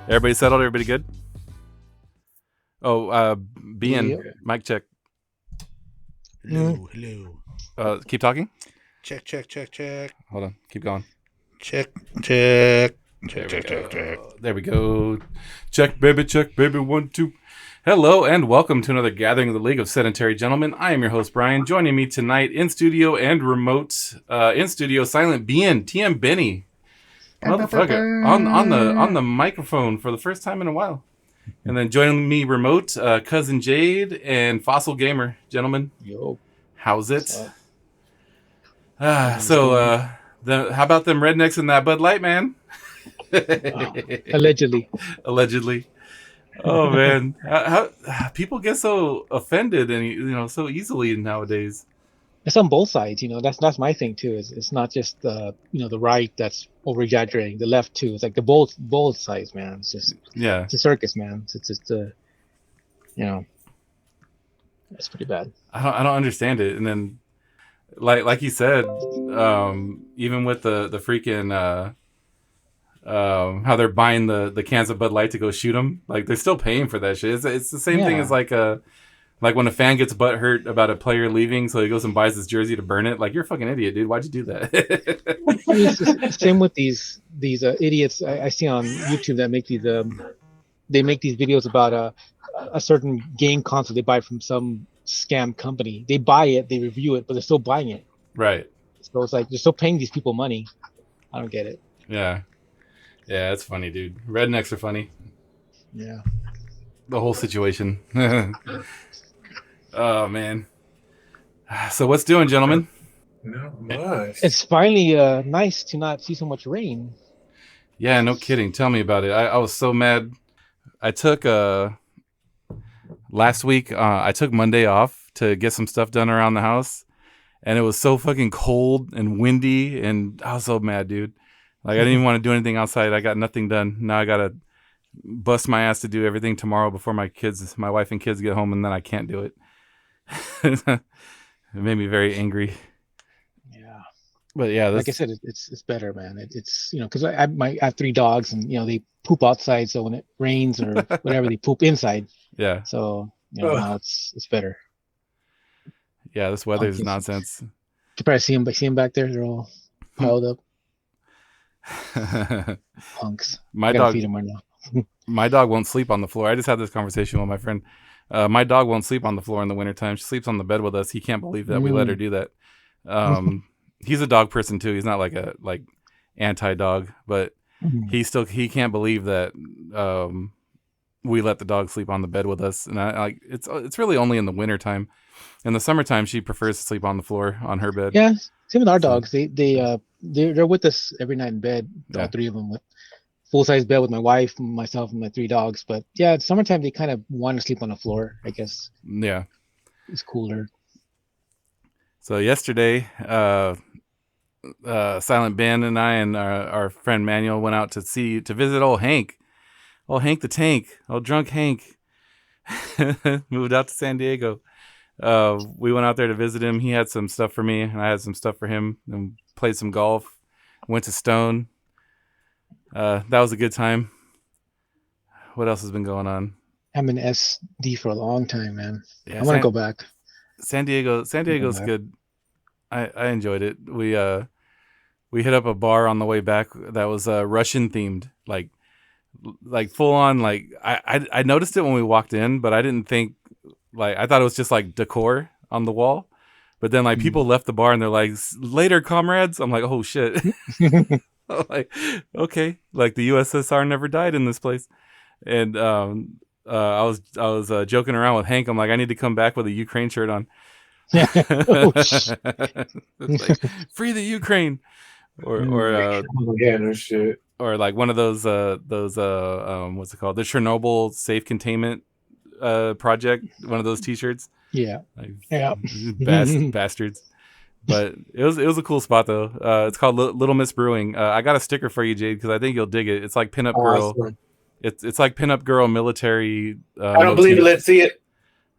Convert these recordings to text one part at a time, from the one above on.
Everybody settled? Everybody good? Oh, Bean, Yep. mic check. Hello. Keep talking? Check. Hold on. Keep going. Check. There we go. Check, baby. 1, 2. Hello, and welcome to another gathering of the League of Sedentary Gentlemen. I am your host, Brian. Joining me tonight in studio and remote, in studio, Silent Bean, TM Benny. Motherfucker. On the microphone for the first time in a while. And then joining me remote, cousin Jade and Fossil Gamer. Gentlemen, Yo. how's it? How about them rednecks in that Bud Light, man? Allegedly. Oh man, how people get so offended and so easily nowadays. It's on both sides, that's my thing too. It's not just the right that's over exaggerating, the left too. It's like the both sides, man. It's just it's a circus, man. It's just it's pretty bad. I don't understand it. And then like you said, even with the freaking how they're buying the cans of Bud Light to go shoot them, like they're still paying for that shit. It's the same thing as like when a fan gets butthurt about a player leaving, so he goes and buys his jersey to burn it. Like, you're a fucking idiot, dude. Why'd you do that? It's the same with these idiots I see on YouTube that make these they make these videos about a certain game console they buy from some scam company. They buy it, they review it, but they're still buying it. Right. So it's like they're still paying these people money. I don't get it. Yeah, it's funny, dude. Rednecks are funny. Yeah. The whole situation. Oh man. So what's doing, gentlemen? Not much. It's finally nice to not see so much rain. Yeah, no kidding. Tell me about it. I was so mad. I took last week. I took Monday off to get some stuff done around the house, and it was so fucking cold and windy, and I was so mad, dude. Like, I didn't even want to do anything outside. I got nothing done. Now I gotta bust my ass to do everything tomorrow before my wife and kids get home, and then I can't do it. It made me very angry. Yeah, but yeah, like I said, it's better, man. It's because I have 3 dogs, and they poop outside. So when it rains or whatever, they poop inside. Yeah. So now it's better. Yeah, this weather is nonsense. You probably see them back there. They're all piled up. Punks. My dog. dog. Feed them right now. My dog won't sleep on the floor. I just had this conversation with my friend. My dog won't sleep on the floor in the wintertime. She sleeps on the bed with us. He can't believe that we let her do that. He's a dog person too. He's not like a anti-dog, but he can't believe that we let the dog sleep on the bed with us. And it's really only in the wintertime. In the summertime, she prefers to sleep on the floor on her bed. Yeah, same with our dogs. They're with us every night in bed. Yeah. All 3 of them with full-size bed with my wife, myself, and my 3 dogs. But yeah, it's summertime they kind of want to sleep on the floor, I guess. Yeah, it's cooler. So yesterday, Silent Ben and I and our friend Manuel went out to visit old Hank the Tank, old drunk Hank. Moved out to San Diego. We went out there to visit him. He had some stuff for me, and I had some stuff for him, and played some golf. Went to Stone. That was a good time. What else has been going on? I'm in SD for a long time, man. Yeah, I want to go back. San Diego's good. I enjoyed it. We hit up a bar on the way back that was Russian themed, like full on. Like I noticed it when we walked in, but I didn't think, I thought it was just like decor on the wall. But then people left the bar and they're like, "Later, comrades." I'm like, "Oh shit." I'm like, okay, like the USSR never died in this place. And I was joking around with Hank. I'm like, I need to come back with a Ukraine shirt on. It's like, free the Ukraine, or no shit. Or like one of those what's it called, the Chernobyl safe containment project, one of those T-shirts. Yeah. Bastards. But it was a cool spot though. It's called Little Miss Brewing. I got a sticker for you, Jade, because I think you'll dig it. It's like pinup girl. Awesome. It's like pinup girl military. I don't believe it. Let's see it.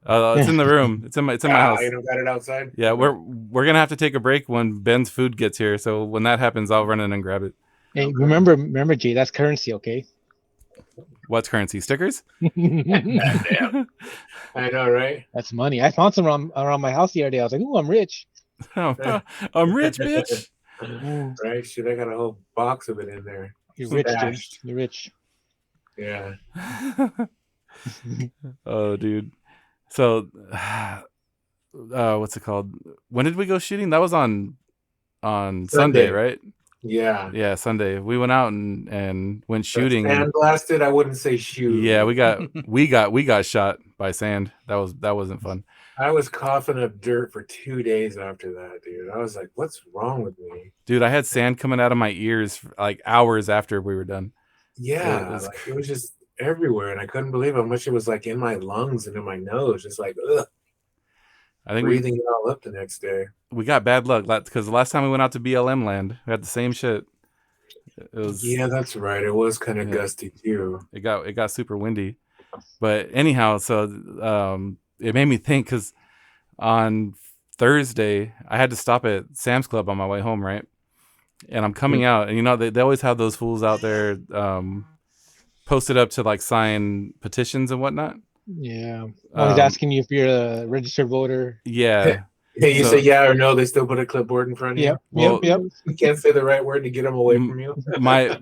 It's in the room. It's in my house. You don't got it outside. Yeah, we're gonna have to take a break when Ben's food gets here. So when that happens, I'll run in and grab it. Hey, remember, Jay, that's currency, okay? What's currency? Stickers? Damn. I know, right? That's money. I found some around my house the other day. I was like, "Ooh, I'm rich." I'm rich, bitch. Right? Shit, I got a whole box of it in there. You're rich, dude. Stashed. You're rich. Yeah. Oh, dude. So, what's it called? When did we go shooting? That was on Sunday, right? Yeah. Yeah, Sunday. We went out and went shooting. Sandblasted? I wouldn't say shoot. Yeah, we got shot by sand. That wasn't fun. I was coughing up dirt for 2 days after that, dude. I was like, what's wrong with me? Dude, I had sand coming out of my ears like hours after we were done. Yeah, it was just everywhere, and I couldn't believe how much it was like in my lungs and in my nose, just like ugh. I think breathing it all up the next day. We got bad luck because the last time we went out to BLM land, we had the same shit. Yeah, that's right. It was kind of gusty too. It got super windy, but anyhow, so it made me think because on Thursday I had to stop at Sam's Club on my way home, right? And I'm coming out, and you know they always have those fools out there posted up to like sign petitions and whatnot. Yeah, he's asking you if you're a registered voter. Yeah. Yeah, you say yeah or no, they still put a clipboard in front of you. Yep. You can't say the right word to get them away from you. My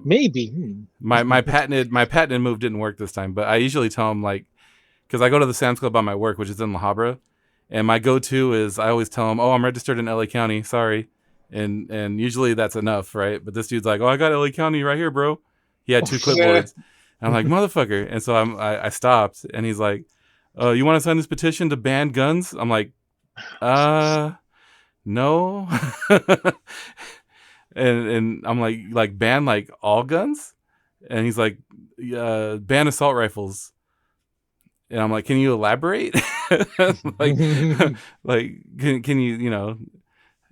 patented move didn't work this time, but I usually tell them like, because I go to the Sam's Club by my work, which is in La Habra, and my go-to is I always tell them, "Oh, I'm registered in LA County, sorry," and usually that's enough, right? But this dude's like, "Oh, I got LA County right here, bro." He had 2 clipboards. I'm like, motherfucker, and so I stopped, and he's like, "You want to sign this petition to ban guns?" I'm like, no. and I'm like ban like all guns, and he's like, ban assault rifles, and I'm like, can you elaborate? like can you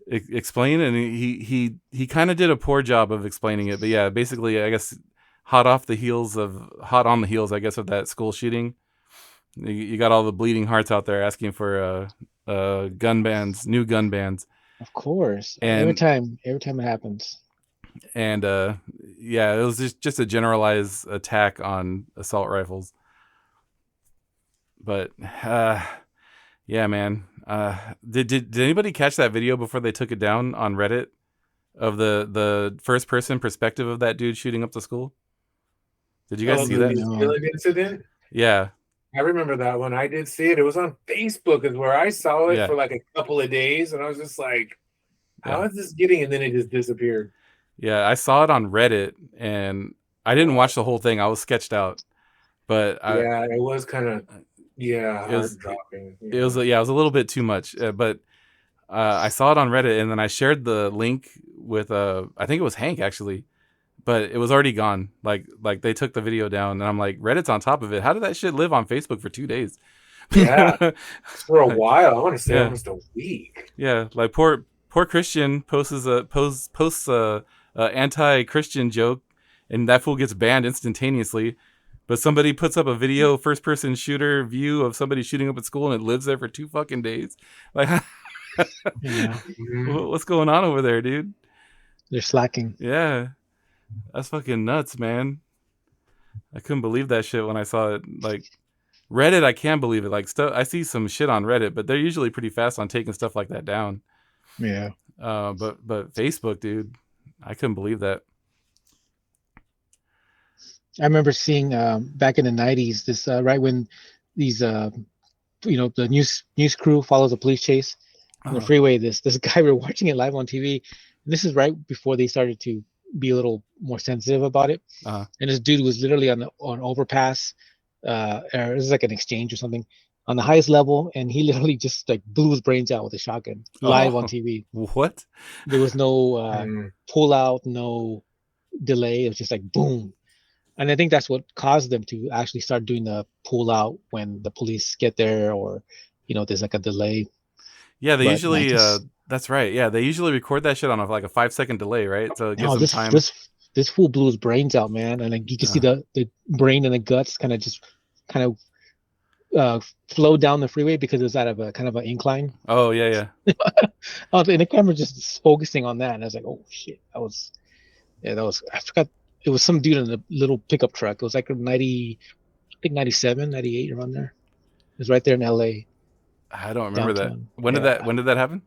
explain? And he kind of did a poor job of explaining it, but yeah, basically I guess hot on the heels, I guess, of that school shooting, you got all the bleeding hearts out there asking for gun bans, new gun bans. Of course. And every time it happens. And yeah, it was just a generalized attack on assault rifles. But yeah, man. Did anybody catch that video before they took it down on Reddit of the first person perspective of that dude shooting up the school? Did you guys see that? Incident? Yeah. I remember that one. I did see it. It was on Facebook is where I saw it for like a couple of days, and I was just like, how is this getting? And then it just disappeared. Yeah, I saw it on Reddit, and I didn't watch the whole thing. I was sketched out. But it was kind of heart dropping. It was a little bit too much. But I saw it on Reddit, and then I shared the link with I think it was Hank actually. But it was already gone. Like they took the video down, and I'm like, Reddit's on top of it. How did that shit live on Facebook for 2 days? Yeah, for a while. I want to say almost a week. Yeah, like poor Christian posts a anti-Christian joke, and that fool gets banned instantaneously. But somebody puts up a video, first-person shooter view of somebody shooting up at school, and it lives there for 2 fucking days. Like, what's going on over there, dude? They're slacking. Yeah. That's fucking nuts, man. I couldn't believe that shit when I saw it. Like Reddit, I can't believe it. Like stuff, I see some shit on Reddit, but they're usually pretty fast on taking stuff like that down. Yeah. But Facebook, dude, I couldn't believe that. I remember seeing back in the 90s this right when these the news crew follows a police chase on the freeway. This guy, we were watching it live on TV. And this is right before they started to be a little more sensitive about it. And this dude was literally on overpass, or this is like an exchange or something, on the highest level, and he literally just like blew his brains out with a shotgun live on TV. What? There was no pull out, no delay. It was just like boom. And I think that's what caused them to actually start doing the pull out when the police get there, or there's like a delay. Yeah, they usually that's right. Yeah, they usually record that shit on like a 5-second delay, right? So it gives them time. This fool blew his brains out, man, and like you can see the brain and the guts kind of flow down the freeway because it was out of a kind of an incline. Oh yeah. And the camera just focusing on that, and I was like, oh shit, that was I forgot. it was some dude in a little pickup truck. It was like a 90, I think 97, 98 around there. It was right there in LA. I don't remember downtown. that. When did that happen?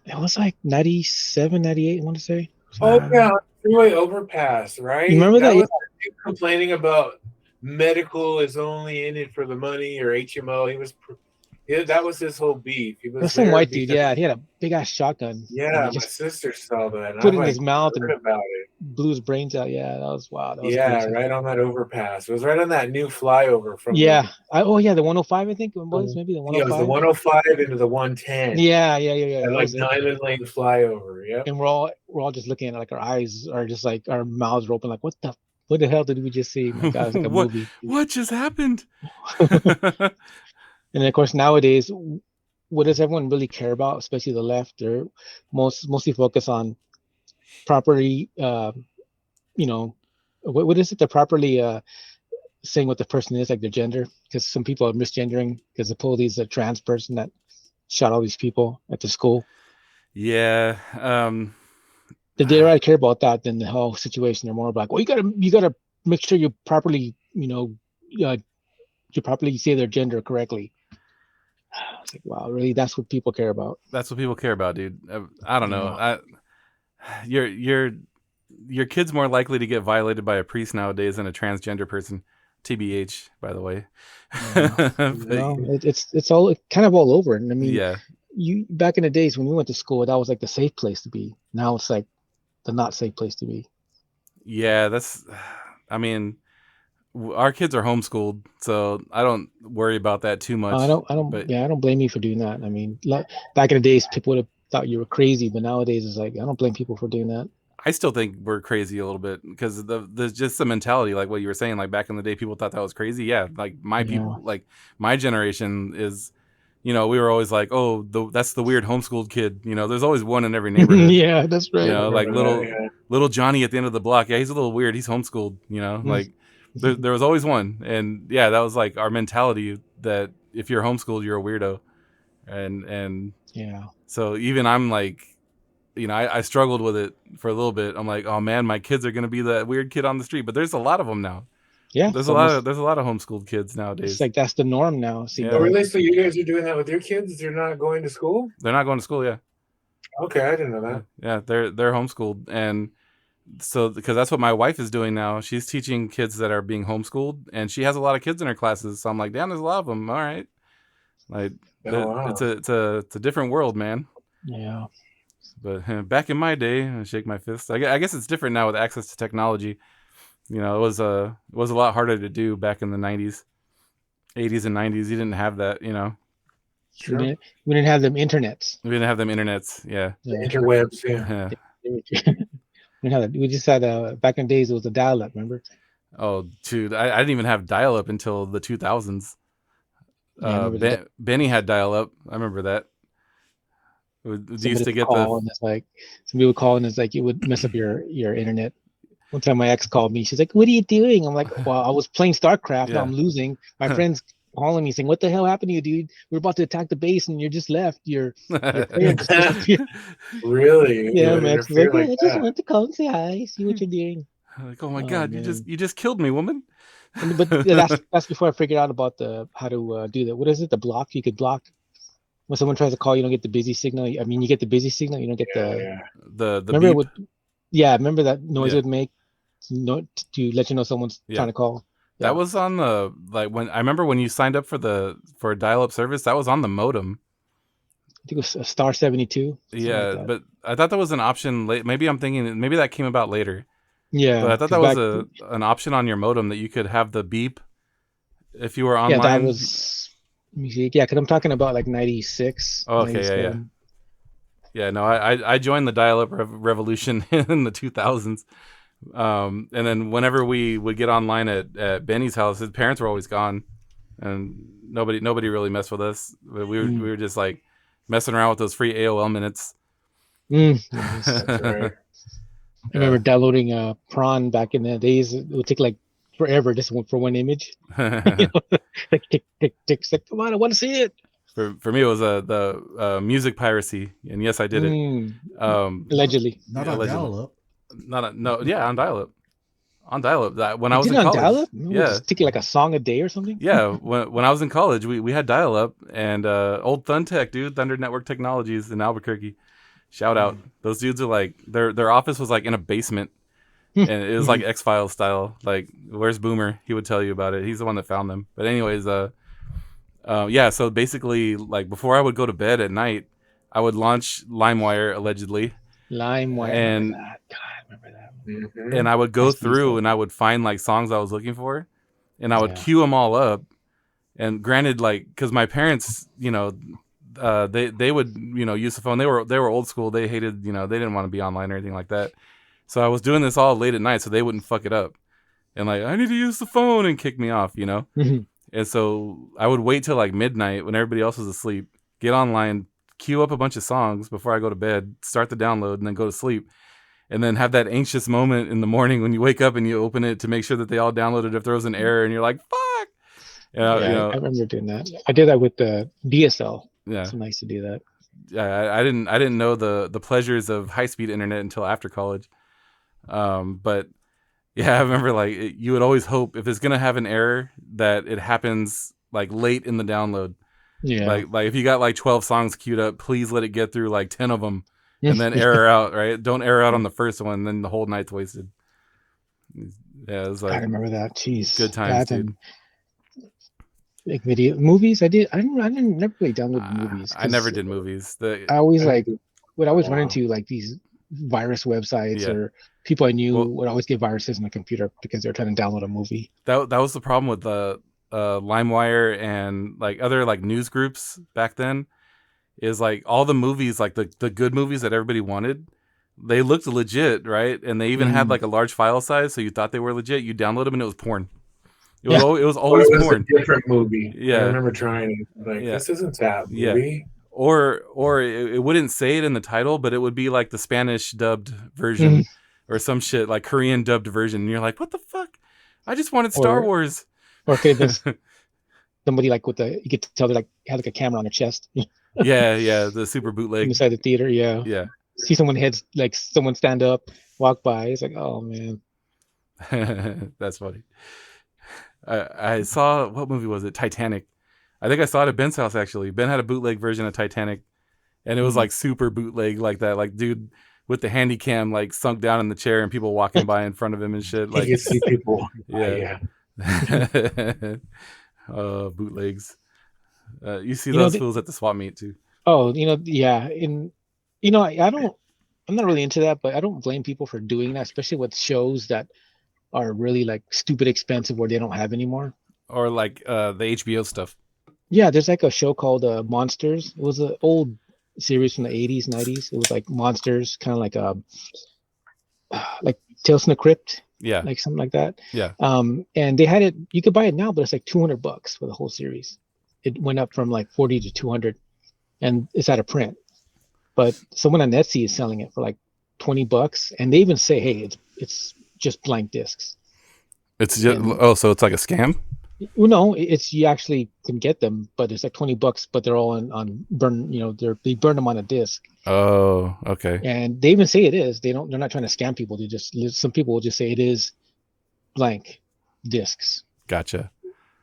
It was like 97, 98, I want to say. Oh yeah, freeway overpass, right? You remember that? Was complaining about medical is only in it for the money, or HMO. That was his whole beef. He was some white dude. Yeah, he had a big ass shotgun. Yeah, my sister saw that. Put it in his mouth and about it. Blew his brains out. Yeah, that was wild. That was crazy. Right on that overpass. It was right on that new flyover from. Yeah. The 105. I think it was maybe the 105. Yeah, it was the 105 into the 110. Yeah. Like Diamond Lane flyover. Yeah. And we're all just looking at it, like our eyes are just like our mouths are open. Like what the hell did we just see? My God, it's like a movie. What just happened? And then, of course, nowadays, what does everyone really care about, especially the left? They're mostly focused on properly, what is it? They're properly saying what the person is, like their gender, because some people are misgendering because the police a trans person that shot all these people at the school. Yeah. They rather care about that than the whole situation. They're more like, well, you gotta make sure you properly, you properly say their gender correctly. I was like, wow, really? That's what people care about. That's what people care about, dude. I don't know. Your kid's more likely to get violated by a priest nowadays than a transgender person. TBH, by the way. It's all kind of all over. And I mean, yeah. You back in the days when we went to school, that was like the safe place to be. Now it's like the not safe place to be. Yeah, I mean, our kids are homeschooled, so I don't worry about that too much. I don't blame you for doing that. I mean, back in the days, people would have thought you were crazy, but nowadays it's like I don't blame people for doing that. I still think we're crazy a little bit because there's just the mentality, like what you were saying. Like back in the day, people thought that was crazy. Yeah, like people, like my generation is, we were always like, oh, that's the weird homeschooled kid. There's always one in every neighborhood. Yeah, that's right. Like little Johnny at the end of the block. Yeah, he's a little weird. He's homeschooled. Like. There was always one, and yeah, that was like our mentality that if you're homeschooled, you're a weirdo, and yeah. So even I'm like, I struggled with it for a little bit. I'm like, oh man, my kids are gonna be that weird kid on the street, but there's a lot of them now. Yeah, there's a lot of homeschooled kids nowadays. It's like that's the norm now. See, oh, really? So you guys are doing that with your kids? They're not going to school? They're not going to school. Yeah. Okay, I didn't know that. Yeah, they're homeschooled and. So, because that's what my wife is doing now. She's teaching kids that are being homeschooled, and she has a lot of kids in her classes. So I'm like, damn, there's a lot of them. All right, like wow. It's a different world, man. Yeah. But back in my day, I shake my fist. I guess it's different now with access to technology. It was a lot harder to do back in the 90s, 80s, and 90s. You didn't have that, Sure. We didn't have them internets. We didn't have them internets. Yeah. The interwebs. Yeah. We just had back in the days it was a dial-up, remember? Oh, dude, I didn't even have dial-up until the 2000s. Benny had dial-up. I remember that. We used to get somebody would call and it's like it would mess up your internet. One time my ex called me. She's like, "What are you doing?" I'm like, "Well, I was playing StarCraft. Yeah. I'm losing. My friends calling me saying, "What the hell happened to you, dude? We're about to attack the base and you just left. You're really? Yeah, man. Like, I just want to call and say hi, see what you're doing." Like, oh my God, man. you just killed me, woman. But that's before I figured out about how to do that. What is it? The block? You could block when someone tries to call. You don't get the busy signal. I mean, you get the busy signal. You don't get the remember beep? Remember that noise it would make to let you know someone's trying to call. That was on the when I remember when you signed up for a dial-up service. That was on the modem. I think it was a star 72. Yeah, but I thought that was an option. Maybe I'm thinking maybe that came about later. Yeah, but I thought that was an option on your modem that you could have the beep if you were online. Yeah, that was. Let me see. Yeah, because I'm talking about like 96. Oh, okay, 97. Yeah. No, I joined the dial-up revolution in the 2000s. And then whenever we would get online at Benny's house, his parents were always gone, and nobody really messed with us. But we were just like messing around with those free AOL minutes. That's right. I remember downloading Prawn back in the days. It would take like forever just for one image. Like tick tick tick. Like, come on, I want to see it. For me, it was the music piracy, and yes, I did it. Allegedly, not on dial-up. On dial-up. On dial-up. That when I was did in it on college. dial-up? Yeah. Just take like a song a day or something? Yeah. When I was in college, we had dial-up, and old Thuntech, dude, Thunder Network Technologies in Albuquerque. Shout out. Those dudes are like their office was like in a basement, and it was like X-Files style. Like, where's Boomer? He would tell you about it. He's the one that found them. But anyways, yeah. So basically, like before I would go to bed at night, I would launch LimeWire allegedly. LimeWire. And God, I remember that. And I would go through and I would find like songs I was looking for, and I would queue them all up. And granted, like, because my parents, you know, they would, you know, use the phone. They were old school. They hated, you know, they didn't want to be online or anything like that. So I was doing this all late at night so they wouldn't fuck it up. And like, I need to use the phone, and kick me off, you know. And so I would wait till like midnight when everybody else was asleep, get online, queue up a bunch of songs before I go to bed, start the download, and then go to sleep. And then have that anxious moment in the morning when you wake up and you open it to make sure that they all downloaded if there was an error, and you're like, fuck. Yeah, you know, I remember doing that. I did that with the DSL. Yeah. It's nice to do that. Yeah, I didn't know the pleasures of high-speed internet until after college. But yeah, I remember like you would always hope if it's going to have an error that it happens like late in the download. Yeah. Like if you got like 12 songs queued up, please let it get through like 10 of them. And then error out, right? Don't error out on the first one, then the whole night's wasted. Yeah, it was like I remember that. Jeez, good times, dude. Like movies. I didn't never really download movies. I never did movies. I always would always run into like these virus websites, or people I knew would always get viruses on the computer because they're trying to download a movie. That was the problem with the LimeWire and like other like news groups back then. Is like all the movies, like the good movies that everybody wanted, they looked legit, right? And they even had like a large file size, so you thought they were legit. You download them and it was porn. It was always porn. A different movie. Yeah, I remember trying it. Like, this isn't that movie. Or it wouldn't say it in the title, but it would be like the Spanish dubbed version or some shit, like Korean dubbed version. And you're like, what the fuck? I just wanted Star Wars. Or somebody like you get to tell they like had like a camera on their chest. Yeah, the super bootleg inside the theater. Yeah. See someone stand up, walk by. It's like, oh man. That's funny. I saw, what movie was it? Titanic. I think I saw it at Ben's house actually. Ben had a bootleg version of Titanic, and it was like super bootleg like that. Like dude with the handy cam like sunk down in the chair and people walking by in front of him and shit. Like you see people. Yeah. Bootlegs. You see those fools at the swap meet too. Oh, yeah. I'm not really into that, but I don't blame people for doing that, especially with shows that are really like stupid expensive where they don't have anymore. Or like the HBO stuff. Yeah, there's like a show called Monsters. It was an old series from the 80s, 90s. It was like Monsters, kind of like Tales from the Crypt. Yeah. Like something like that. Yeah. And they had it, you could buy it now, but it's like $200 for the whole series. It went up from like 40 to 200, and it's out of print. But someone on Etsy is selling it for like $20, and they even say, hey, it's just blank discs. It's just, so it's like a scam? Well, no, you actually can get them, but it's like $20, but they're all on burn. They burn them on a disc. Oh, okay. And they even say it is. They're not trying to scam people. Some people will just say it is blank discs. Gotcha.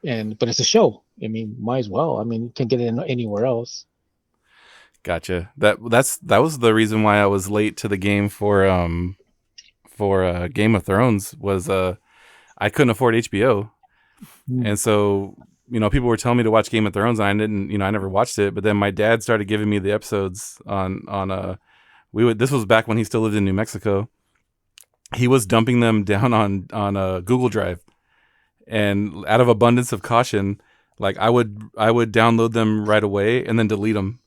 But it's a show. I mean, might as well. I mean, you can't get it anywhere else. Gotcha. That was the reason why I was late to the game for Game of Thrones was I couldn't afford HBO. And so, people were telling me to watch Game of Thrones, and I didn't, I never watched it. But then my dad started giving me the episodes this was back when he still lived in New Mexico. He was dumping them down on a Google Drive, and out of abundance of caution, like I would download them right away and then delete them,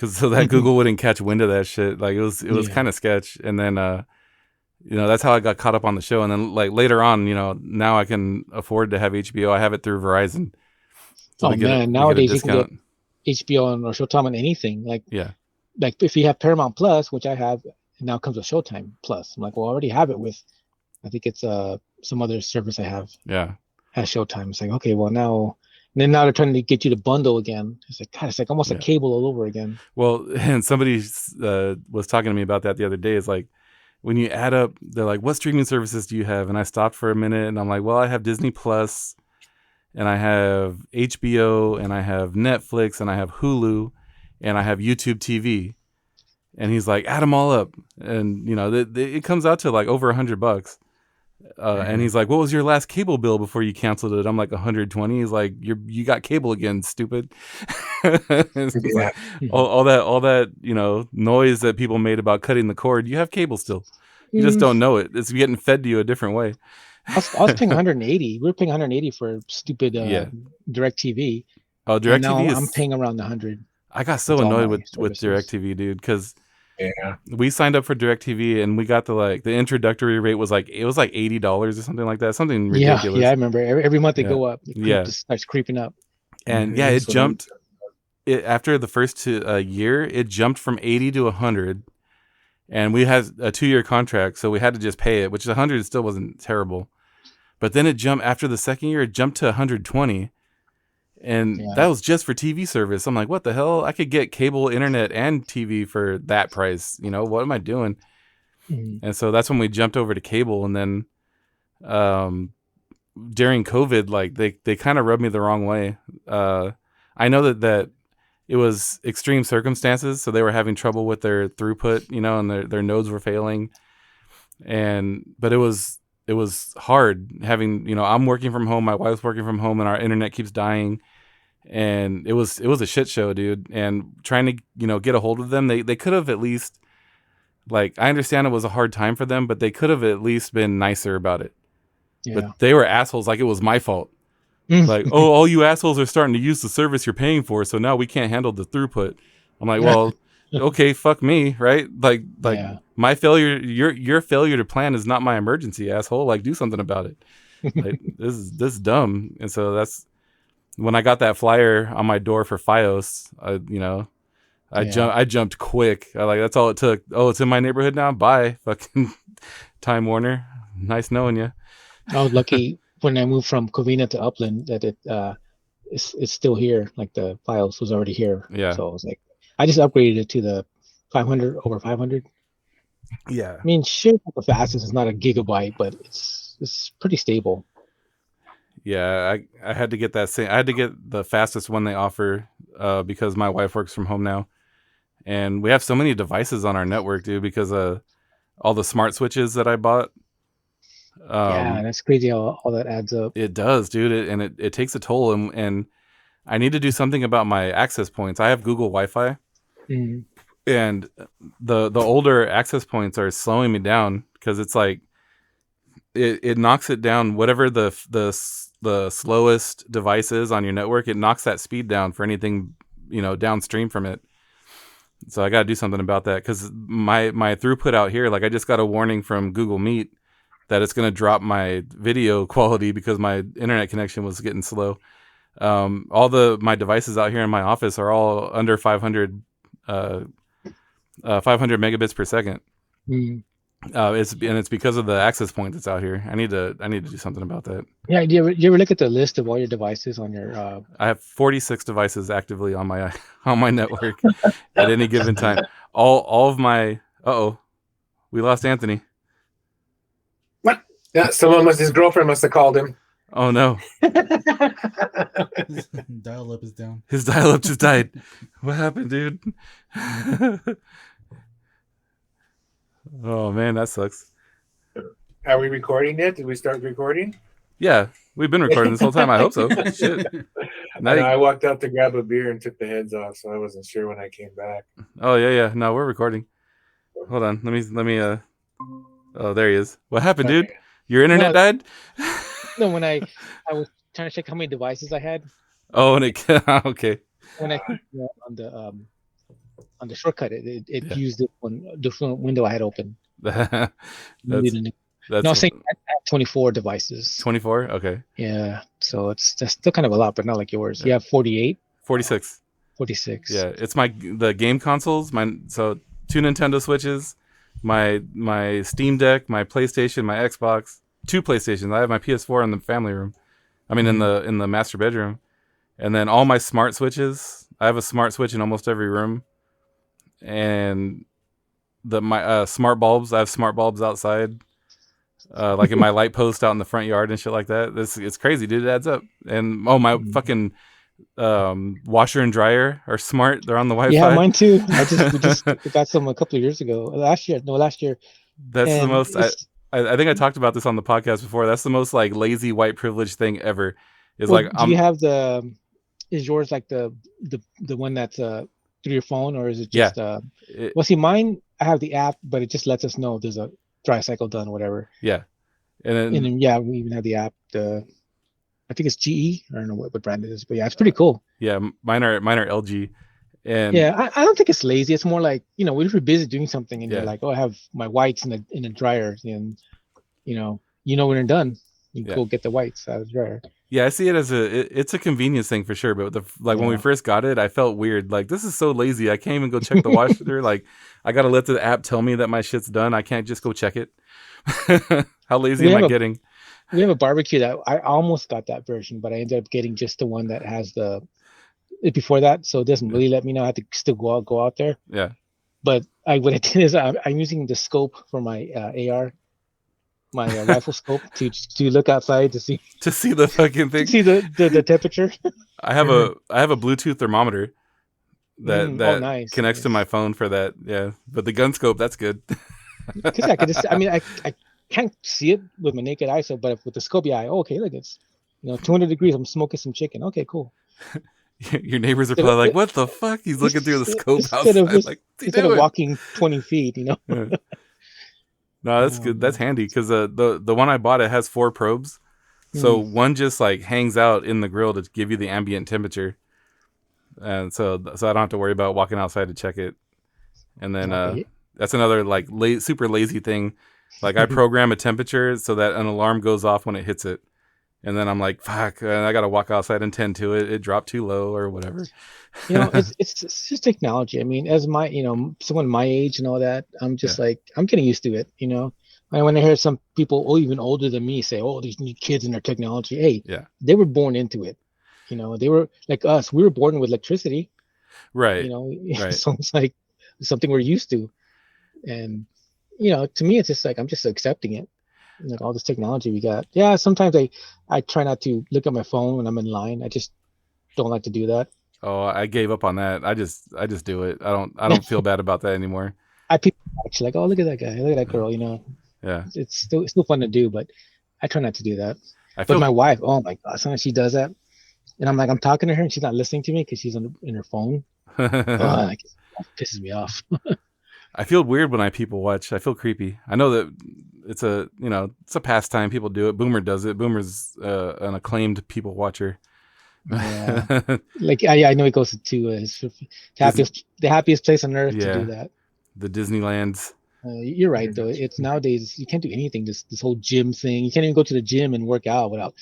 so that Google wouldn't catch wind of that shit. Like it was kind of sketch. And then that's how I got caught up on the show. And then like later on, now I can afford to have HBO. I have it through Verizon. So nowadays you can get HBO or Showtime on anything. Like if you have Paramount Plus, which I have, it now comes with Showtime Plus. I'm like, well, I already have it with, I think it's some other service I have. Yeah, has Showtime. It's like, okay, well now they're trying to get you to bundle again. It's like, God, it's like almost a cable all over again. Well, and somebody was talking to me about that the other day. It's like, when you add up, they're like, what streaming services do you have? And I stopped for a minute and I'm like, well, I have Disney Plus and I have HBO and I have Netflix and I have Hulu and I have YouTube TV. And he's like, add them all up. And, you know, it comes out to like over $100. And he's like, what was your last cable bill before you canceled it? I'm like 120. He's like, you got cable again, stupid. Like, all that, you know, noise that people made about cutting the cord. You have cable still. You just don't know it. It's getting fed to you a different way. I was paying 180. We were paying 180 for stupid DirecTV. Oh, DirecTV I'm paying around 100. I got so annoyed with DirecTV, dude, because we signed up for DirecTV and we got the introductory rate was like $80 or something like that, something ridiculous. Yeah, I remember. Every month they go up. It starts creeping up. And it jumped. After the first year, it jumped from 80 to 100, and we had a 2-year contract, so we had to just pay it, which 100 still wasn't terrible. But then it jumped after the second year. It jumped to 120. And that was just for TV service. I'm like, what the hell? I could get cable, internet, and TV for that price. You know, what am I doing? And so that's when we jumped over to cable. And then during COVID, like they kind of rubbed me the wrong way. I know that it was extreme circumstances. So they were having trouble with their throughput, you know, and their nodes were failing. But it was hard having, you know, I'm working from home, my wife's working from home, and our internet keeps dying. And it was a shit show, dude. And trying to, you know, get a hold of them, they could have at least, like, I understand it was a hard time for them, but they could have at least been nicer about it. But they were assholes, like it was my fault. Like, oh, all you assholes are starting to use the service you're paying for, so now we can't handle the throughput. I'm like, well, okay, fuck me, right? Like my failure, your failure to plan is not my emergency, asshole. Like, do something about it. Like, this is dumb. And so that's when I got that flyer on my door for FiOS. I jumped quick. That's all it took. Oh, it's in my neighborhood now. Bye, fucking Time Warner. Nice knowing you. I was lucky when I moved from Covina to Upland that it's still here. Like the FiOS was already here. Yeah. So I was like, I just upgraded it to the 500 over 500. Yeah. I mean, sure, the fastest is not a gigabyte, but it's pretty stable. Yeah, I had to get that same. I had to get the fastest one they offer because my wife works from home now, and we have so many devices on our network, dude. Because all the smart switches that I bought. Yeah, that's crazy how all that adds up. It does, dude, it takes a toll, and I need to do something about my access points. I have Google Wi-Fi, and the older access points are slowing me down because it's like it knocks it down. Whatever the slowest device is on your network, it knocks that speed down for anything, you know, downstream from it. So I got to do something about that because my throughput out here, like I just got a warning from Google Meet that it's going to drop my video quality because my internet connection was getting slow. All my devices out here in my office are all under 500 megabits per second. It's because of the access point that's out here. I need to do something about that. Yeah. Do you ever look at the list of all your devices on your? I have 46 devices actively on my network at any given time. All of my. We lost Anthony. What? Yeah, his girlfriend must have called him. Oh no. His dial-up is down. His dial-up just died. What happened, dude? Oh man, that sucks. Are we recording yet? Did we start recording? Yeah, we've been recording this whole time. I hope so. Shit. I walked out to grab a beer and took the heads off, so I wasn't sure when I came back. Oh yeah. No, we're recording. Hold on. Let me Oh, there he is. What happened, dude? Your internet died? No, when I was trying to check how many devices I had. Oh, and okay. When I on the shortcut, it used the window I had open. That's no, I'm saying I have 24 devices. 24? Okay. Yeah, so that's still kind of a lot, but not like yours. Yeah. You have 48? 46. 46. Yeah, it's the game consoles. So 2 Nintendo Switches, my Steam Deck, my PlayStation, my Xbox, 2 PlayStations. I have my PS4 in the family room. I mean, in the master bedroom, and then all my smart switches. I have a smart switch in almost every room, and my smart bulbs. I have smart bulbs outside, like in my light post out in the front yard and shit like that. It's crazy, dude. It adds up. And my fucking washer and dryer are smart. They're on the Wi-Fi. Yeah, mine too. We just got some a couple of years ago. Last year. That's the And most. I think I talked about this on the podcast before. That's the most like lazy white privilege thing ever. Is well, like, do you have is yours like the one that's through your phone, or is it just well, see, mine, I have the app, but it just lets us know if there's a dry cycle done or whatever. Yeah. And then yeah, we even have the app, I think it's GE. I don't know what brand it is, but yeah, it's pretty cool. Yeah, mine are LG. And yeah, I don't think it's lazy. It's more like, when you're busy doing something and you're like, oh, I have my whites in a dryer, and when you're done, you go get the whites out of the dryer. Yeah, I see it as it's a convenience thing for sure. But when we first got it, I felt weird. Like, this is so lazy. I can't even go check the washer. Like, I got to let the app tell me that my shit's done. I can't just go check it. How lazy am I getting? We have a barbecue that I almost got that version, but I ended up getting just the one that has before that, so it doesn't really let me know. I have to still go out there. Yeah. But what I did is I'm using the scope for my AR, my rifle scope to look outside to see the fucking thing. To see the temperature. I have a Bluetooth thermometer that nice, connects to my phone for that. Yeah, but the gun scope, that's good. Because I could just, I can't see it with my naked eye, but with the scope, okay, look, it's 200 degrees. I'm smoking some chicken. Okay, cool. Your neighbors are probably like, "What the fuck?" He's looking through the scope outside. Instead of walking 20 feet, Yeah. No, that's good. That's handy because the one I bought, it has 4 probes, so one just like hangs out in the grill to give you the ambient temperature, and so I don't have to worry about walking outside to check it. And then that's another like super lazy thing. Like, I program a temperature so that an alarm goes off when it hits it. And then I'm like, fuck, I got to walk outside and tend to it. It dropped too low or whatever. It's just technology. I mean, as someone my age and all that, I'm just like, I'm getting used to it. When I hear some people, even older than me, say, "Oh, these new kids and their technology." Hey, they were born into it. They were like us. We were born with electricity. Right. Right. So it's like something we're used to. And, to me, it's just like, I'm just accepting it. Like, all this technology we got. Yeah, sometimes I try not to look at my phone when I'm in line. I just don't like to do that. Oh, I gave up on that. I just do it. I don't feel bad about that anymore. People actually like, oh, look at that guy, look at that girl. Yeah. It's still fun to do, but I try not to do that. But my wife, oh my god, sometimes she does that, and I'm like, I'm talking to her and she's not listening to me because she's in her phone. It pisses me off. I feel weird when I people watch. I feel creepy. I know that it's a pastime. People do it. Boomer does it. Boomer's an acclaimed people watcher. Yeah. I know he goes to the happiest place on earth to do that. The Disneylands. You're right, though. It's nowadays you can't do anything. This whole gym thing. You can't even go to the gym and work out without.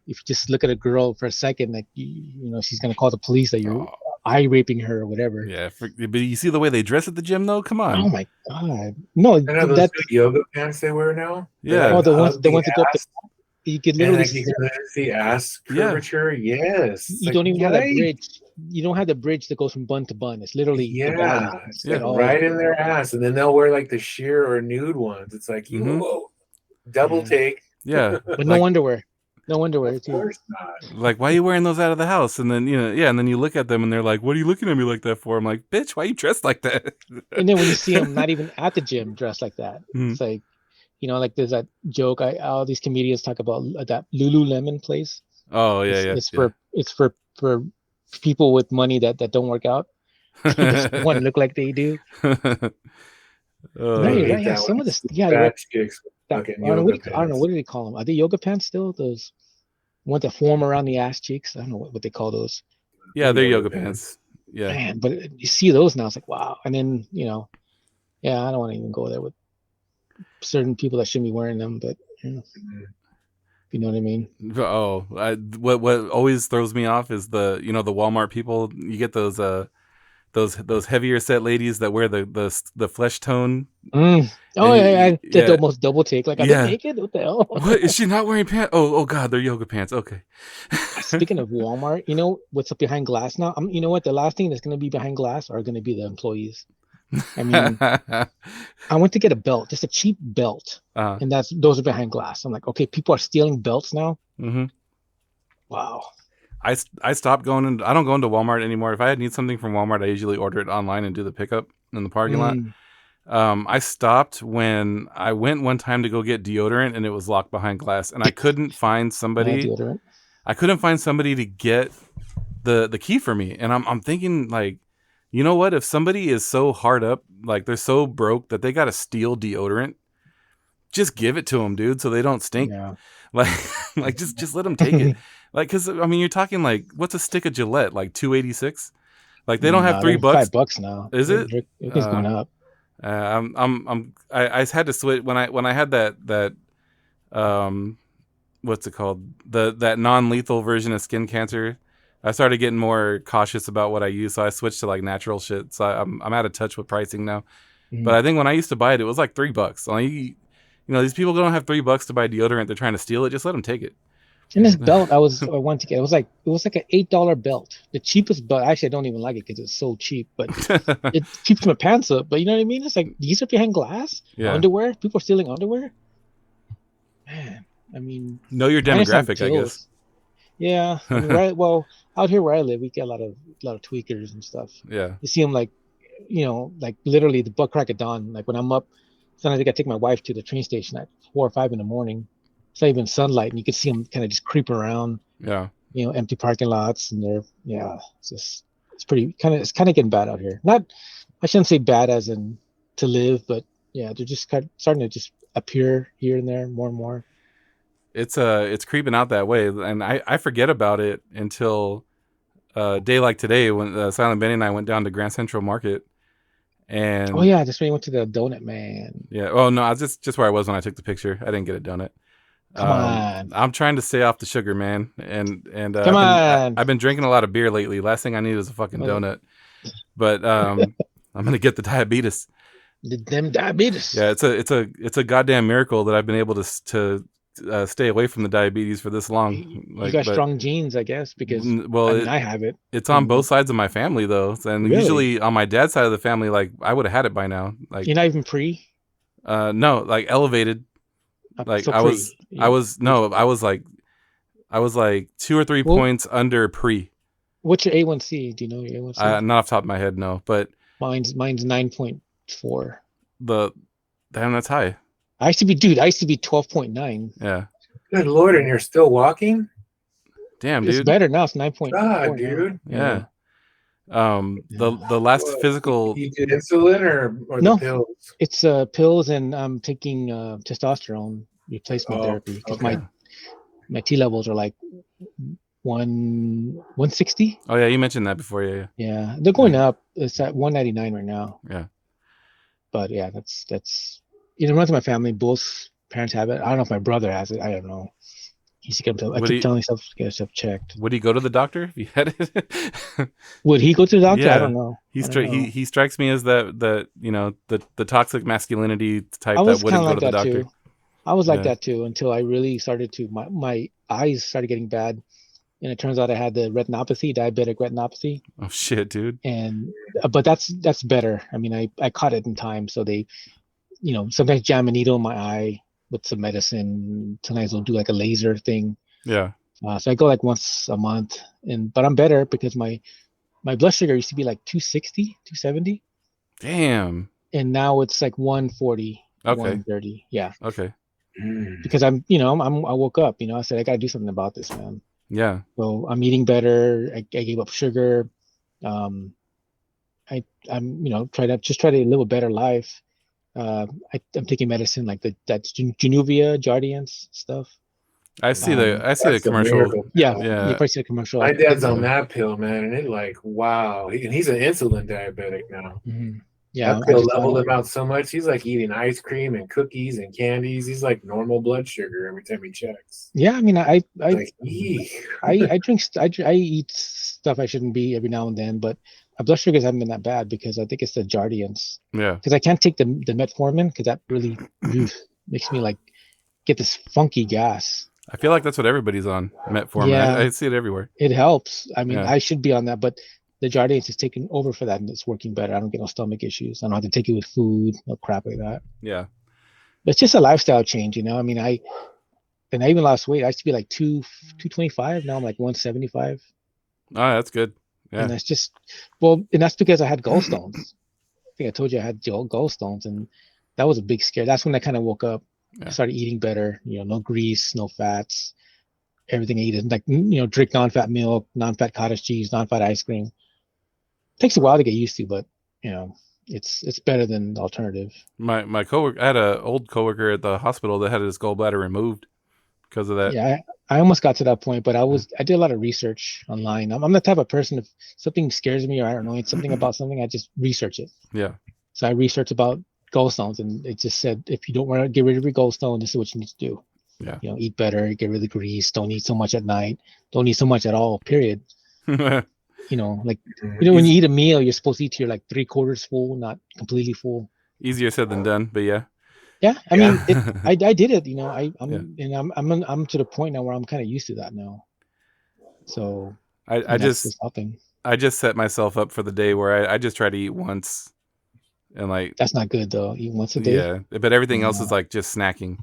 If you just look at a girl for a second, like she's gonna call the police that you're eye raping her or whatever. Yeah, but you see the way they dress at the gym, though. Come on. Oh my god, no! Those yoga pants they wear now. Yeah. Oh, the ones that go up. You could literally see ass curvature. Yeah. Yes. You don't even have that bridge. You don't have the bridge that goes from bun to bun. It's literally right in their ass, and then they'll wear like the sheer or nude ones. It's like double take. Yeah, but no underwear. No underwear. Of course not. Like, why are you wearing those out of the house? And then and then you look at them and they're like, "What are you looking at me like that for?" I'm like, "Bitch, why are you dressed like that?" And then when you see them not even at the gym dressed like that, it's like, like there's that joke. All these comedians talk about that Lululemon place. Oh yeah, it's for people with money that don't work out. They want to look like they do. Right. Some of this, I don't know, what do they call them? Are they yoga pants still? Those ones that form around the ass cheeks? I don't know what they call those. Yeah, they're yoga pants. Yeah. Man, but you see those now, it's like, wow. And then, I don't want to even go there with certain people that shouldn't be wearing them, but you know what I mean? Oh, what always throws me off is the Walmart people. You get those heavier set ladies that wear the flesh tone. They almost double take. Like, are they naked? What the hell? What, is she not wearing pants? Oh god, they're yoga pants. Okay. Speaking of Walmart, what's up behind glass now? You know what? The last thing that's going to be behind glass are going to be the employees. I mean, I went to get a belt, just a cheap belt, and those are behind glass. I'm like, okay, people are stealing belts now. Mm-hmm. Wow. I stopped going in. I don't go into Walmart anymore. If I need something from Walmart, I usually order it online and do the pickup in the parking lot. I stopped when I went one time to go get deodorant and it was locked behind glass, and I couldn't find somebody. I couldn't find somebody to get the key for me, and I'm thinking like, you know what? If somebody is so hard up, like they're so broke that they got to steal deodorant, just give it to them, dude, so they don't stink. Yeah. Like just let them take it. Like, because I mean, you're talking like, what's a stick of Gillette? Like $2.86. Like they don't have $3. $5 now. Is it? It's going up. I had to switch when I had that what's it called, that non-lethal version of skin cancer. I started getting more cautious about what I use, so I switched to like natural shit. So I'm out of touch with pricing now. But I think when I used to buy it, it was like $3. Like, you know, these people don't have $3 to buy deodorant. They're trying to steal it. Just let them take it. And this belt I wanted to get, it was like an $8 belt, the cheapest belt. Actually, I don't even like it because it's so cheap, but it keeps my pants up. But you know what I mean? It's like, these are behind glass. Yeah. Underwear. People are stealing underwear. Man, I mean, know your demographic, I guess. Yeah. I mean, well, out here where I live, we get a lot of tweakers and stuff. Yeah. You see them like, you know, like literally the butt crack of dawn. Like when I'm up, sometimes I got to take my wife to the train station at 4 or 5 in the morning. It's not even sunlight, and you can see them kind of just creeping around. Yeah. You know, empty parking lots, and it's kind of getting bad out here. Not, I shouldn't say bad as in to live, but yeah, they're just kind of starting to just appear here and there more and more. It's creeping out that way, and I forget about it until a day like today when Silent Benny and I went down to Grand Central Market. And oh yeah, just when you went to the donut man. Yeah. Oh no, I was just where I was when I took the picture. I didn't get a donut. Come on. I'm trying to stay off the sugar, man. And come on. I've been drinking a lot of beer lately. Last thing I need is a fucking donut. But I'm gonna get the diabetes. Them diabetes. Yeah, it's a goddamn miracle that I've been able to stay away from the diabetes for this long. You got strong genes, I guess, because I have it. It's on both sides of my family though, and really? Usually on my dad's side of the family, like I would have had it by now. Like you're not even pre. No, like elevated. Like so I was like 2 or 3 points under pre. What's your A1C? Do you know your A1C? Not off the top of my head, no. But mine's 9.4. Damn, that's high. I used to be 12.9. Yeah. Good Lord, and you're still walking? Damn, dude. It's better now. It's 9.4. God, dude. Yeah. The last physical. You did insulin or no, the pills? It's pills, and I'm taking testosterone replacement therapy because my T levels are like 160. Oh yeah, you mentioned that before. Yeah, they're going up. It's at 199 right now. Yeah, but yeah, that's runs in my family. Both parents have it. I don't know if my brother has it. I don't know. I keep telling myself to get yourself checked. Would he go to the doctor if he had it? Would he go to the doctor? Yeah. I don't know. He strikes me as the toxic masculinity type that wouldn't go to the doctor. Too. I was like that too until I really started to my eyes started getting bad, and it turns out I had the retinopathy, diabetic retinopathy. Oh shit, dude! And but that's better. I mean, I caught it in time, so they, sometimes jam a needle in my eye with some medicine. Sometimes they'll do like a laser thing. Yeah. So I go like once a month, but I'm better because my blood sugar used to be like 260, 270. Damn. And now it's like 140, okay. 130. Yeah. Okay. Because I woke up, I said, I got to do something about this, man. Yeah. So I'm eating better. I gave up sugar. I'm try to live a better life. I'm taking medicine like that's Januvia, Jardiance stuff. I see the commercial. Yeah. You probably see the commercial. My dad's on that pill, man, and it's like, wow. And he's an insulin diabetic now. Mm-hmm. Yeah. That pill leveled him out so much. He's like eating ice cream and cookies and candies. He's like normal blood sugar every time he checks. Yeah, I mean, I drink. I eat stuff I shouldn't be every now and then, but my blood sugars haven't been that bad because I think it's the Jardiance. Yeah. Because I can't take the metformin because that really makes me like get this funky gas. I feel like that's what everybody's on, metformin. Yeah. I see it everywhere. It helps. I mean, I should be on that, but the Jardiance is taking over for that, and it's working better. I don't get no stomach issues. I don't have to take it with food, no crap like that. Yeah. But it's just a lifestyle change, you know. I mean, I even lost weight. I used to be like 225. Now I'm like 175. Oh, that's good. Yeah. And that's just, and that's because I had gallstones. I think I told you I had gallstones, and that was a big scare. That's when I kind of woke up. Yeah. I started eating better. You know, no grease, no fats. Everything I eat, like, you know, drink non-fat milk, non-fat cottage cheese, non-fat ice cream. Takes a while to get used to, but you know, it's better than the alternative. My coworker, I had an old coworker at the hospital that had his gallbladder removed because of that. Yeah, I almost got to that point, but I did a lot of research online. I'm the type of person, if something scares me or I don't know, it's something about something, I just research it. Yeah. So I researched about gallstones, and it just said, if you don't want to get rid of your gallstone, this is what you need to do. Yeah. You know, eat better, get rid of the grease, don't eat so much at night, don't eat so much at all, period. You know, like, you know, when you eat a meal, you're supposed to eat to your like 3/4 full, not completely full. Easier said than done, but yeah. Yeah, I mean, I did it. You know, I'm to the point now where I'm kind of used to that now. So I just set myself up for the day where I just try to eat once, and like that's not good though. Eat once a day. Yeah, but everything else is like just snacking.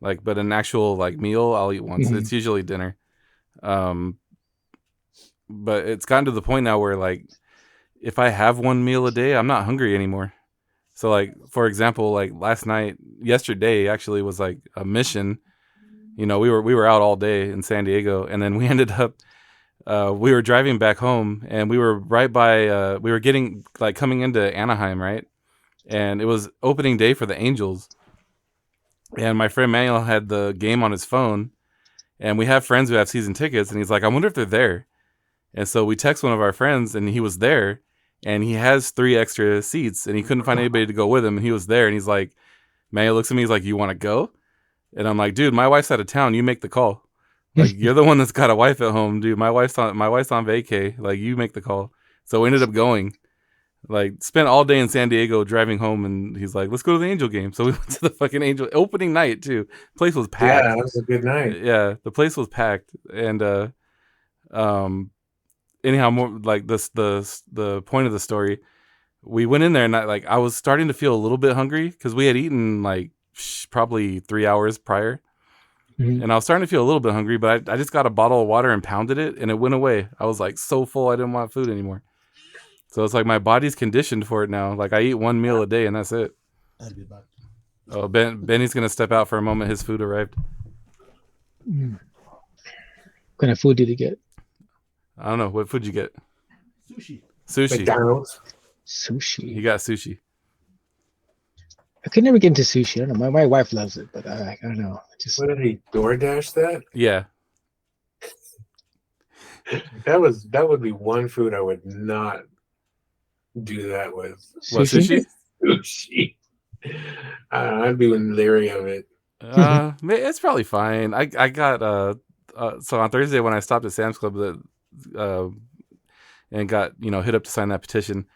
Like, but an actual like meal, I'll eat once. It's usually dinner. But it's gotten to the point now where like, if I have one meal a day, I'm not hungry anymore. So like, for example, like yesterday actually was like a mission. You know, we were out all day in San Diego, and then we ended up, we were driving back home, and we were right by, we were getting like coming into Anaheim, right? And it was opening day for the Angels. And my friend Manuel had the game on his phone, and we have friends who have season tickets, and he's like, I wonder if they're there. And so we text one of our friends, and he was there, and he has 3 extra seats, and he couldn't find anybody to go with him, and he was there, and he's like, Manuel looks at me, he's like, you want to go? And I'm like, dude, my wife's out of town, you make the call. Like, you're the one that's got a wife at home, dude. My wife's on vacay. Like, you make the call. So we ended up going. Like, spent all day in San Diego driving home, and he's like, let's go to the Angel game. So we went to the fucking Angel opening night too. Place was packed. Yeah, that was a good night. Yeah, the place was packed. And anyhow, more like this the point of the story. We went in there, and I was starting to feel a little bit hungry because we had eaten like probably 3 hours prior. And I was starting to feel a little bit hungry, but I just got a bottle of water and pounded it, and it went away. I was like so full, I didn't want food anymore. So it's like my body's conditioned for it now. Like, I eat one meal a day, and that's it. I'll be back. Oh, Benny's gonna step out for a moment. His food arrived. What kind of food did he get? I don't know. What food did you get? Sushi. McDonald's. Sushi. He got sushi. I could never get into sushi. I don't know. My wife loves it, but I don't know. What did he DoorDash that? Yeah. That would be one food I would not do that with. What, sushi? Sushi. I'd be leery of it. It's probably fine. I got so on Thursday when I stopped at Sam's Club and got hit up to sign that petition,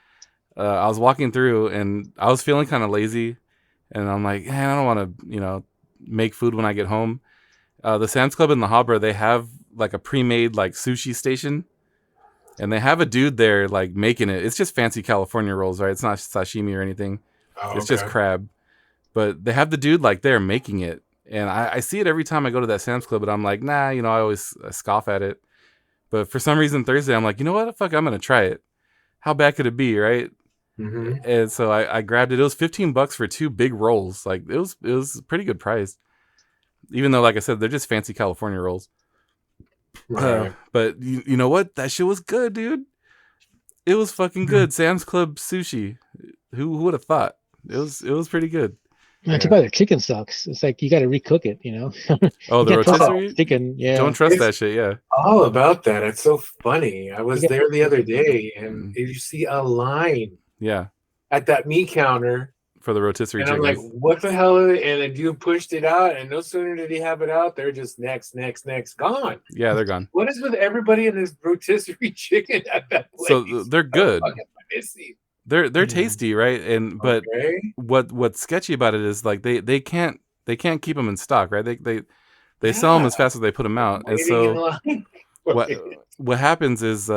I was walking through and I was feeling kind of lazy, and I'm like, I don't want to make food when I get home. The Sam's Club in La Habra, they have like a pre-made like sushi station, and they have a dude there like making it. It's just fancy California rolls, right? It's not sashimi or anything. It's just crab, but they have the dude like there making it, and I see it every time I go to that Sam's Club, but I'm like, nah, I always scoff at it. But for some reason Thursday, I'm like, you know what? Fuck, I'm gonna try it. How bad could it be, right? Mm-hmm. And so I grabbed it. It was $15 for 2 big rolls. Like, it was a pretty good price, even though, like I said, they're just fancy California rolls. Right. But you know what? That shit was good, dude. It was fucking good. Sam's Club sushi. Who would have thought? It was pretty good. Man, too bad their chicken sucks. It's like you got to recook it, Oh, the rotisserie chicken. Yeah, don't trust that shit. Yeah, all about that. It's so funny. I was there the other day, and you see a line. Yeah, at that meat counter for the rotisserie chicken. I'm like, what the hell? And the dude pushed it out, and no sooner did he have it out, they're just next, gone. Yeah, they're gone. What is with everybody in this rotisserie chicken at that place? So they're good. They're tasty, right? And but what's sketchy about it is like they can't keep them in stock, right? They sell them as fast as they put them out, and so what happens is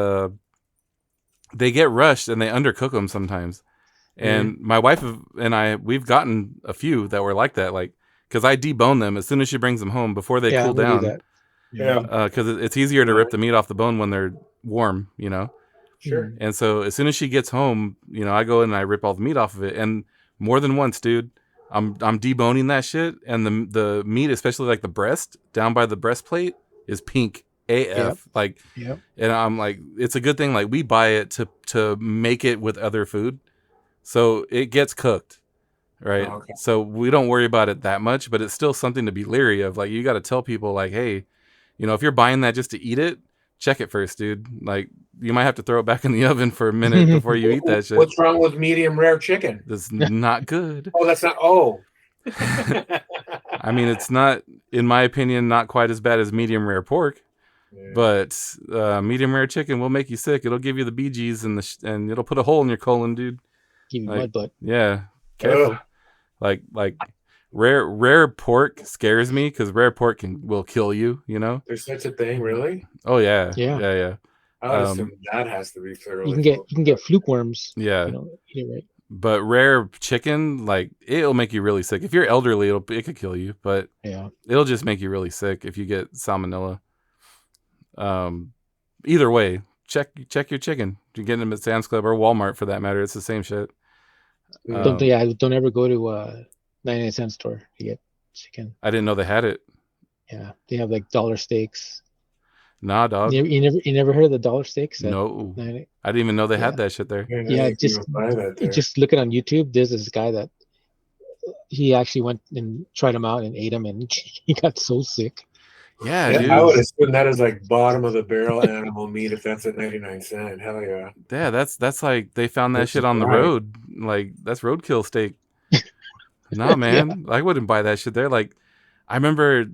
they get rushed and they undercook them sometimes. And my wife and I, we've gotten a few that were like that, like, because I debone them as soon as she brings them home before they cool down. Do that. Yeah, because it's easier to rip the meat off the bone when they're warm, you know. Sure. And so as soon as she gets home, you know, I go in and I rip all the meat off of it, and more than once, dude, I'm deboning that shit, and the meat, especially like the breast down by the breastplate, is pink AF. And I'm like, it's a good thing. Like, we buy it to make it with other food, so it gets cooked, right? Oh, okay. So we don't worry about it that much, but it's still something to be leery of. Like, you got to tell people, like, hey, you know, if you're buying that just to eat it, check it first, dude. Like, you might have to throw it back in the oven for a minute before you eat that shit. What's wrong with medium rare chicken? That's not good. Oh, that's not. Oh. I mean, it's not, in my opinion, not quite as bad as medium rare pork, but medium rare chicken will make you sick. It'll give you the BGs and it'll put a hole in your colon, dude. Give you mud butt. Yeah, careful. Like rare pork scares me because rare pork will kill you. You know. There's such a thing, really? Oh yeah. I would assume that has to be thoroughly. You can get fluke worms. Yeah. You know, eat it right. But rare chicken, like, it'll make you really sick. If you're elderly, it could kill you, but it'll just make you really sick if you get salmonella. Either way, check your chicken. You're getting them at Sam's Club or Walmart for that matter. It's the same shit. Don't ever go to 99-cent store to get chicken. I didn't know they had it. Yeah, they have like dollar steaks. Nah, dog. You never heard of the dollar steaks? No, I didn't even know they had that shit there. Yeah, just look it on YouTube. There's this guy that he actually went and tried them out and ate them, and he got so sick. Yeah, dude. I would assume that is like bottom of the barrel animal meat if that's at 99-cent. Hell yeah. Yeah, that's like they found that shit on the road. Like, that's roadkill steak. Nah, man, I wouldn't buy that shit there. Like, I remember,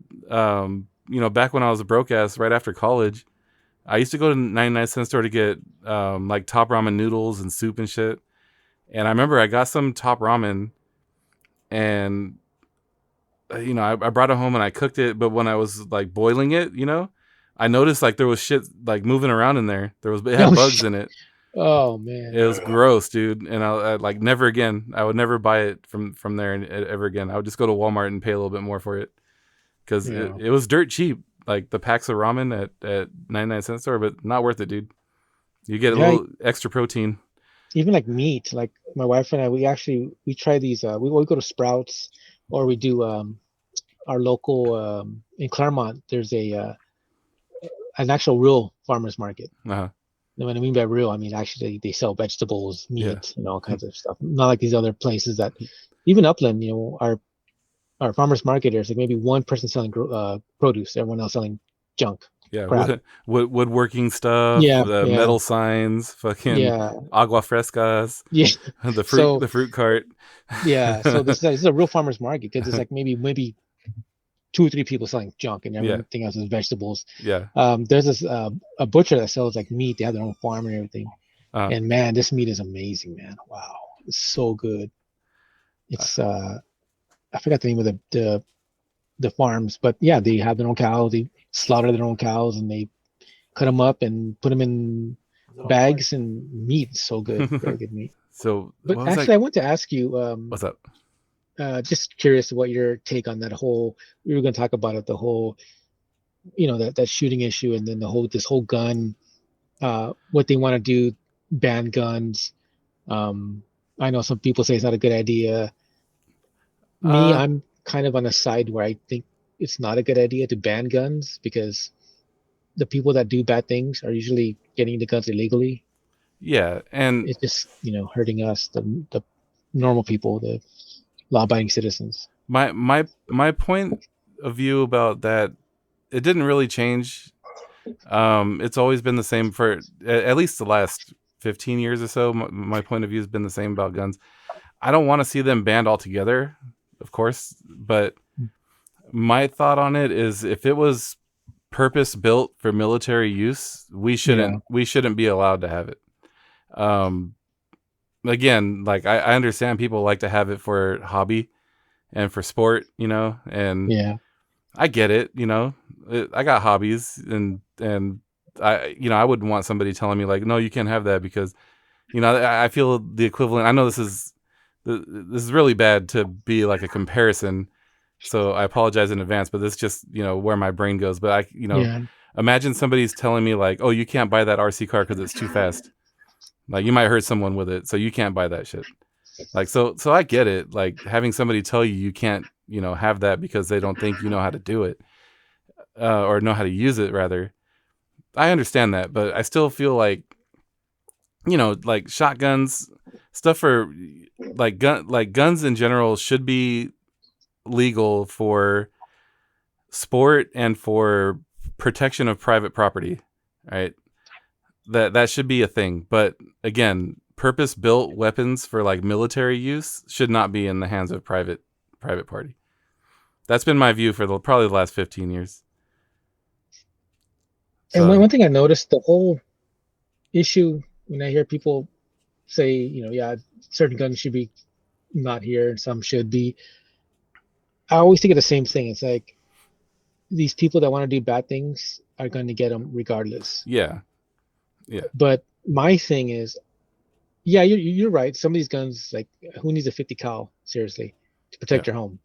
you know, back when I was a broke ass right after college, I used to go to 99-cent store to get like top ramen noodles and soup and shit. And I remember I got some top ramen, and you know, I brought it home and I cooked it. But when I was like boiling it, you know, I noticed like there was shit like moving around in there. It had bugs in it. Oh man, it was gross, dude. And I like, never again. I would never buy it from there ever again. I would just go to Walmart and pay a little bit more for it. Because it was dirt cheap, like the packs of ramen at 99-cent store, but not worth it, dude. You get a little extra protein. Even like meat, like my wife and I, we try these. We go to Sprouts, or we do our local in Claremont. There's an actual real farmers market. And when I mean by real, I mean actually they sell vegetables, meat, and all kinds of stuff. Not like these other places that, even Upland, you know, our farmers market, there's like maybe one person selling produce, everyone else selling junk. Yeah, woodworking stuff. Metal signs, fucking agua frescas. Yeah, the fruit cart. Yeah, so this is a real farmers market because it's like maybe 2 or 3 people selling junk, and everything else is vegetables. Yeah. There's this a butcher that sells like meat. They have their own farm and everything. And man, this meat is amazing, man. Wow, it's so good. It's I forgot the name of the farms, but yeah, they have their own cows. They slaughter their own cows and they cut them up and put them in bags and meat. So good, very good meat. So, but actually, I want to ask you, what's up? Just curious what your take on that whole. We were going to talk about it, the whole, you know, that shooting issue, and then this whole gun, what they want to do, ban guns. I know some people say it's not a good idea. Me, I'm kind of on the side where I think it's not a good idea to ban guns, because the people that do bad things are usually getting the guns illegally. Yeah, and it's just, you know, hurting us, the normal people, the law-abiding citizens. My point of view about that, it didn't really change. It's always been the same for at least the last 15 years or so. My point of view has been the same about guns. I don't want to see them banned altogether, of course, but my thought on it is, if it was purpose built for military use, we shouldn't be allowed to have it. Again, like I understand people like to have it for hobby and for sport, you know, and I get it, you know. I got hobbies, and I wouldn't want somebody telling me like, no, you can't have that because, I feel the equivalent. I know this is really bad to be like a comparison. So I apologize in advance, but this is just, where my brain goes. But imagine somebody's telling me like, oh, you can't buy that RC car because it's too fast. Like you might hurt someone with it. So you can't buy that shit. Like, so I get it. Like having somebody tell you can't, have that because they don't think you know how to do it, or know how to use it rather. I understand that, but I still feel like, like shotguns, stuff for like guns in general should be legal for sport and for protection of private property, right? That should be a thing. But again, purpose-built weapons for like military use should not be in the hands of private party. That's been my view for probably the last 15 years. And one thing I noticed, the whole issue when I hear people say, certain guns should be not here and some should be, I always think of the same thing. It's like these people that want to do bad things are going to get them regardless. Yeah. But my thing is, you're right. Some of these guns, like who needs a 50 cal seriously to protect your home?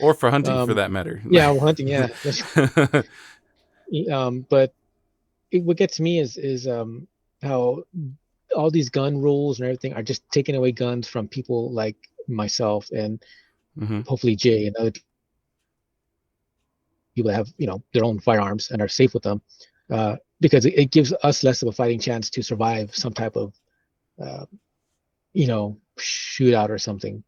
Or for hunting for that matter. Yeah, hunting. Yeah. But what gets me is how all these gun rules and everything are just taking away guns from people like myself and hopefully Jay and other people that have their own firearms and are safe with them, because it gives us less of a fighting chance to survive some type of shootout or something.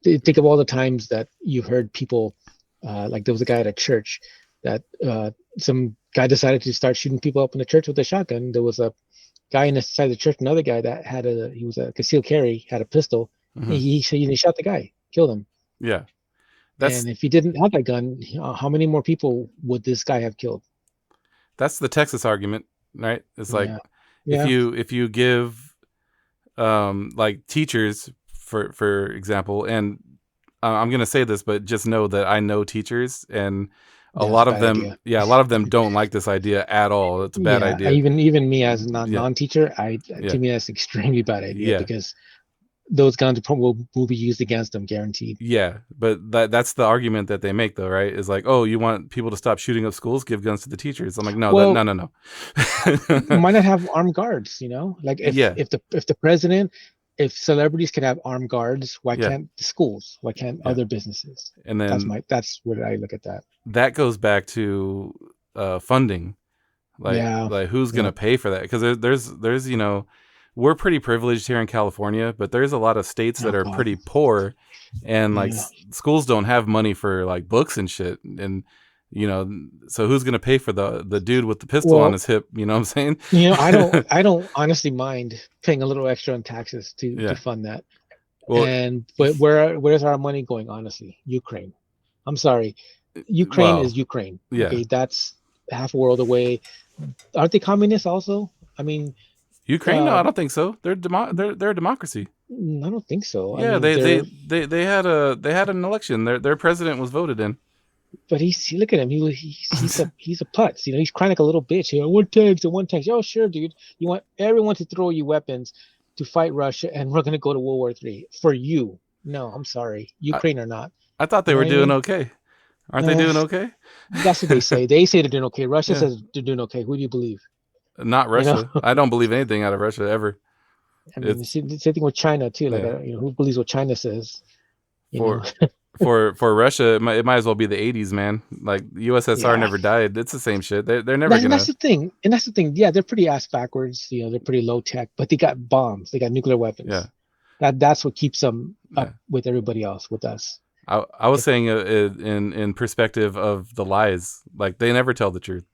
Think of all the times that you've heard people, like there was a guy at a church that some guy decided to start shooting people up in the church with a shotgun. There was a guy inside the church, another guy that he was a concealed carry, had a pistol. He shot the guy, killed him. Yeah. And if he didn't have that gun, how many more people would this guy have killed? That's the Texas argument, right? It's like if you give like teachers, for example, and I'm going to say this, but just know that I know teachers, and a lot of them don't like this idea at all. It's a bad idea. Even me as a non-teacher, to me that's an extremely bad idea because those guns will be used against them, guaranteed. Yeah, but that's the argument that they make, though, right? Is like, oh, you want people to stop shooting up schools? Give guns to the teachers. I'm like, no. Why not have armed guards? Like if the president, if celebrities can have armed guards, why can't the schools? Why can't other businesses? And then that's where I look at that. That goes back to funding, like who's gonna pay for that? Because there's we're pretty privileged here in California, but there's a lot of states that are pretty poor, and like schools don't have money for like books and shit, and so who's gonna pay for the dude with the pistol on his hip? You know what I'm saying? I don't honestly mind paying a little extra on taxes to fund that. But where's our money going? Honestly, Ukraine. I'm sorry, Ukraine is Ukraine. Yeah, okay, that's half a world away. Aren't they communists also? I mean. Ukraine? No, I don't think so. They're a democracy. I don't think so. Yeah, they had an election. Their president was voted in. But look at him. He's a putz. He's crying like a little bitch. One tank. Oh, sure, dude. You want everyone to throw you weapons to fight Russia, and we're gonna go to World War III for you. No, I'm sorry, Ukraine or not. I thought they were doing okay. Aren't they doing okay? That's what they say. They say they're doing okay. Russia says they're doing okay. Who do you believe? Not Russia. I don't believe anything out of Russia ever. I mean, same thing with China too. Like, who believes what China says? For Russia, it might as well be the 80s, man. Like USSR never died. It's the same shit. They're never gonna. That's the thing. And that's the thing. Yeah, they're pretty ass backwards. They're pretty low tech, but they got bombs. They got nuclear weapons. Yeah. That's what keeps them up with everybody else, with us. I was saying in perspective of the lies. Like they never tell the truth.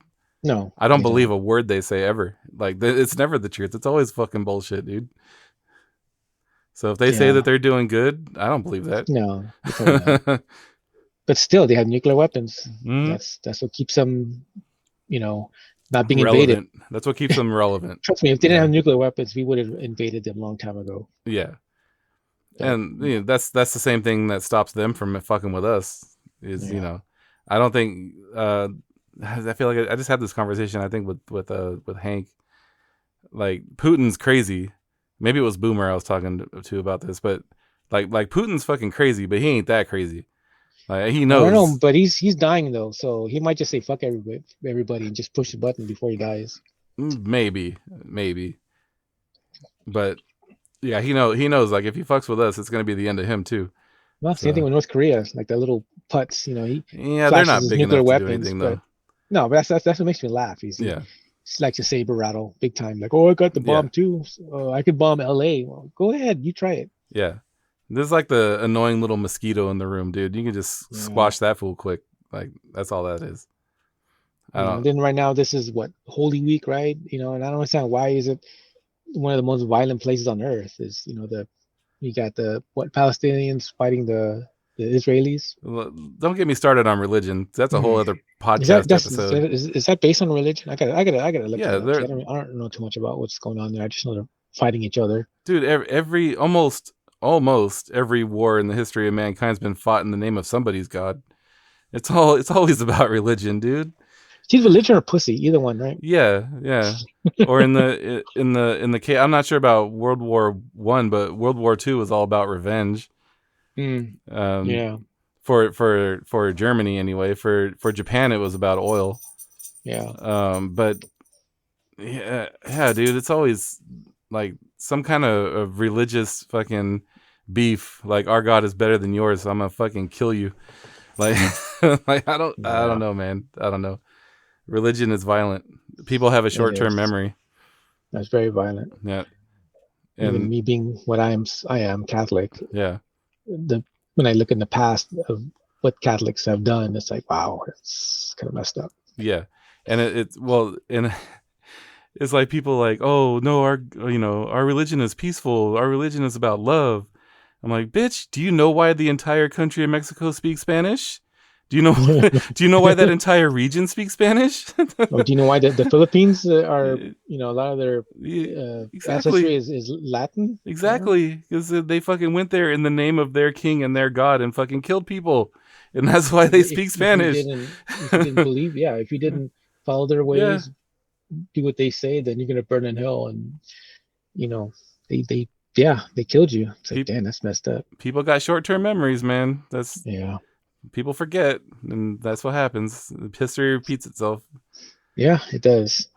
No, I don't believe a word they say ever. Like it's never the truth. It's always fucking bullshit, dude. So if they say that they're doing good, I don't believe that. No, but still, they have nuclear weapons. That's what keeps them, not being invaded. That's what keeps them relevant. Trust me, if they didn't have nuclear weapons, we would have invaded them a long time ago. Yeah, and that's the same thing that stops them from fucking with us. Is I don't think I feel like I just had this conversation. I think with Hank. Like Putin's crazy. Maybe it was Boomer I was talking to about this, but like Putin's fucking crazy, but he ain't that crazy. Like he knows. I don't know, but he's dying though, so he might just say fuck everybody and just push the button before he dies. Maybe. But yeah, he knows like if he fucks with us, it's gonna be the end of him too. Well, same thing with North Korea, like the little putts, he they're not big enough to do anything though. No, but that's what makes me laugh. He likes to saber rattle big time, like, oh, I got the bomb too. So I could bomb LA. Well, go ahead, you try it. Yeah. This is like the annoying little mosquito in the room, dude. You can just squash that fool quick. Like that's all that is. Then right now, this is what Holy Week, right? And I don't understand why is it one of the most violent places on earth. Is you got the Palestinians fighting the Israelis. Well, don't get me started on religion. That's a whole other podcast episode. Is that based on religion? I gotta look. Yeah, I don't know too much about what's going on there. I just know they're fighting each other. Dude, almost every war in the history of mankind's been fought in the name of somebody's god. It's always about religion, dude. She's religion or pussy, either one, right? Yeah. Or in the case, I'm not sure about World War I, but World War II was all about revenge. Yeah. For Germany anyway. For Japan, it was about oil. Yeah. But yeah, dude, it's always like some kind of religious fucking beef. Like our God is better than yours, so I'm gonna fucking kill you. Like, like I don't know, man. I don't know. Religion is violent. People have a short-term memory. That's very violent. Yeah. And even me being what I am Catholic. Yeah. When I look in the past of what Catholics have done, it's like, wow, it's kind of messed up. Yeah. And it's like people like, oh no, our religion is peaceful. Our religion is about love. I'm like, bitch, do you know why the entire country of Mexico speaks Spanish? Do you know why that entire region speaks Spanish? Or do you know why the Philippines are, a lot of their ancestry is Latin? Exactly, because they fucking went there in the name of their king and their god and fucking killed people, and that's why they speak Spanish. If you didn't believe, if you didn't follow their ways, do what they say, then you're gonna burn in hell. And they killed you. It's like, damn, that's messed up. People got short-term memories, man. People forget, and that's what happens. History repeats itself. Yeah, it does.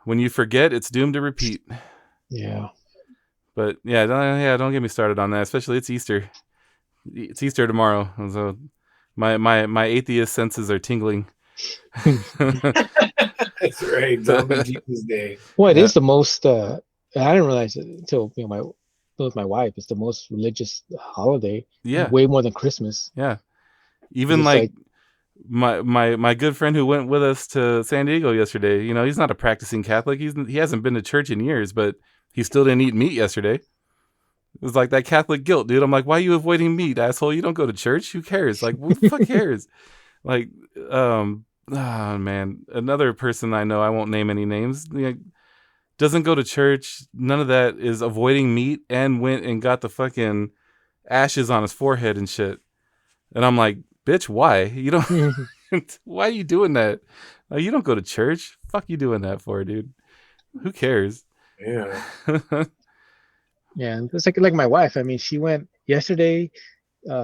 When you forget, it's doomed to repeat. Yeah. But don't get me started on that. Especially it's Easter. It's Easter tomorrow, so my atheist senses are tingling. That's right. Zombie Jesus Day. Well, it is the most. I didn't realize it until with my wife. It's the most religious holiday. Yeah. Way more than Christmas. Yeah. Even like my good friend who went with us to San Diego yesterday, he's not a practicing Catholic. He hasn't been to church in years, but he still didn't eat meat yesterday. It was like that Catholic guilt, dude. I'm like, why are you avoiding meat, asshole? You don't go to church. Who cares? Like, who the fuck cares? Like, man, another person I know, I won't name any names, doesn't go to church. None of that, is avoiding meat and went and got the fucking ashes on his forehead and shit. And I'm like, bitch, why? You don't. Why are you doing that? You don't go to church. Fuck you doing that for, dude? Who cares? Yeah. Yeah, it's like my wife. I mean, she went yesterday.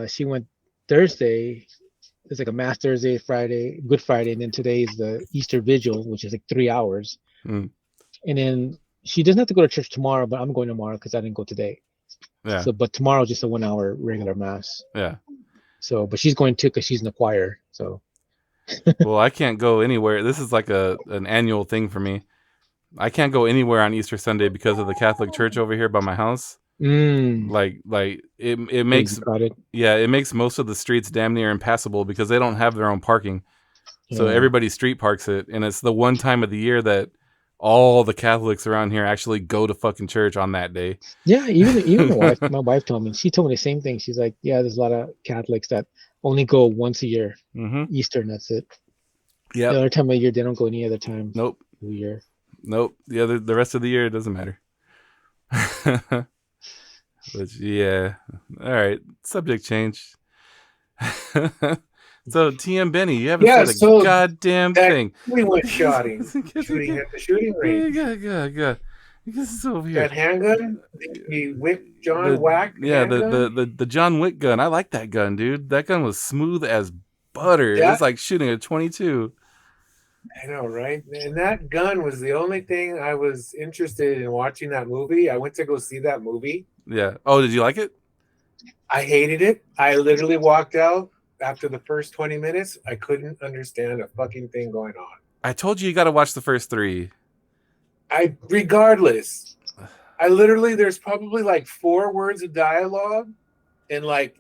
She went Thursday. It's like a Mass Thursday, Friday, Good Friday, and then today is the Easter Vigil, which is like 3 hours. And then she doesn't have to go to church tomorrow, but I'm going tomorrow because I didn't go today. Yeah. So, but tomorrow just a 1 hour regular Mass. Yeah. So, but she's going too because she's in the choir. So, well, I can't go anywhere. This is like an annual thing for me. I can't go anywhere on Easter Sunday because of the Catholic Church over here by my house. Like it makes it makes most of the streets damn near impassable because they don't have their own parking. So everybody street parks it, and it's the one time of the year that all the Catholics around here actually go to fucking church on that day. Yeah, even my wife told me. She told me the same thing. She's like, yeah, there's a lot of Catholics that only go once a year, Easter, and that's it. Yeah, the other time of year they don't go any other time. Nope. Of the year. Nope. The rest of the year it doesn't matter. But yeah, all right. Subject change. So TM Benny, you haven't said a goddamn thing. We went shooting at the shooting range. Yeah. This is over here. That handgun, the John Wick. Yeah, the John Wick gun. I like that gun, dude. That gun was smooth as butter. It's like shooting a 22. I know, right? And that gun was the only thing I was interested in watching that movie. I went to go see that movie. Yeah. Oh, did you like it? I hated it. I literally walked out after the first 20 minutes. I couldn't understand a fucking thing going on. I told you got to watch the first 3. Regardless, I literally, there's probably like 4 words of dialogue and like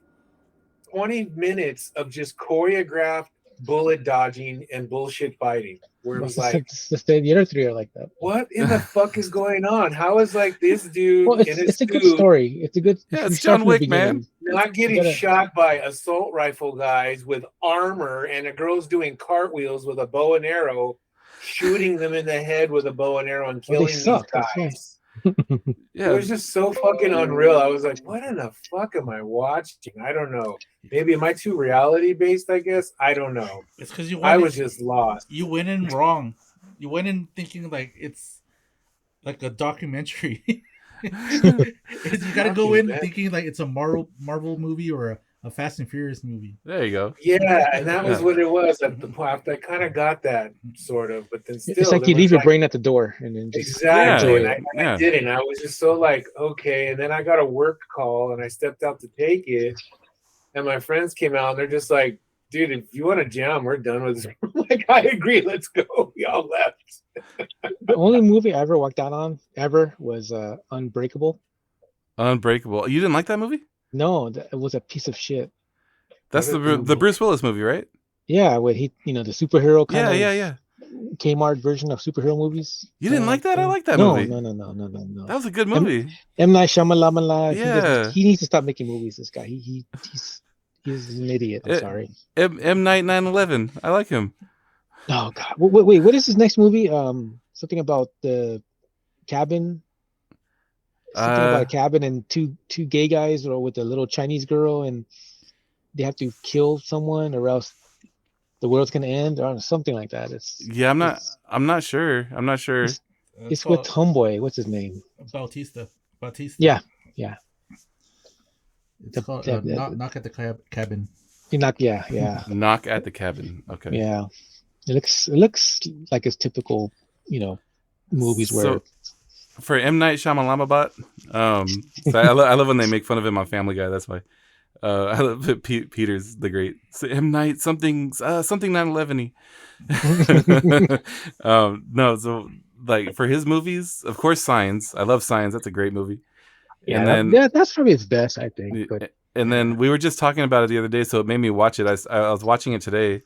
20 minutes of just choreographed bullet dodging and bullshit fighting. Where it was like, the other 3 are like that. What in the fuck is going on? How is like this dude? Well, it's a good story. It's a good. Yeah, it's John Wick, man. Not getting shot by assault rifle guys with armor, and a girl's doing cartwheels with a bow and arrow, shooting them in the head with a bow and arrow and killing these guys. Yeah, it was just so fucking unreal. I was like, what in the fuck am I watching? I don't know. Maybe am I too reality based? I guess I don't know. It's because I was just lost. You went in wrong. You went in thinking like it's like a documentary. You got to go in thinking like it's a Marvel movie or a Fast and Furious movie. There you go. Yeah, and that was what it was. At the point, I kind of got that sort of, but then still, it's like you leave your brain at the door and then just exactly. I didn't. I was just so like, okay, and then I got a work call and I stepped out to take it, and my friends came out and they're just like, dude, if you want to jam, we're done with this. I'm like, I agree, let's go. We all left. The only movie I ever walked out on was Unbreakable. Unbreakable. You didn't like that movie? No, it was a piece of shit. That's the Bruce Willis movie, right? Yeah, with the superhero kind of yeah. Kmart version of superhero movies. You didn't like that? I like that movie. No. That was a good movie. M. Night Shyamalan. Yeah. He needs to stop making movies. This guy. He's an idiot. I'm sorry. M. Night 9/11. I like him. Oh God. Wait. What is his next movie? Something about the cabin. Something about a cabin and two gay guys or with a little Chinese girl, and they have to kill someone or else the world's gonna end or something like that. I'm not sure. It's with Homeboy. What's his name? Bautista. Yeah. It's called Knock at the Cabin. Yeah. Knock at the Cabin. Okay. Yeah. It looks like it's typical, movies where. For M. Night Shyamalan, so I love when they make fun of him on Family Guy. That's why I love it. Peter's the great. So M. Night something 9/11-y. No, so like for his movies, of course, Signs. I love Signs. That's a great movie. Yeah, and then, that's probably his best, I think. But. And then we were just talking about it the other day, so it made me watch it. I was watching it today.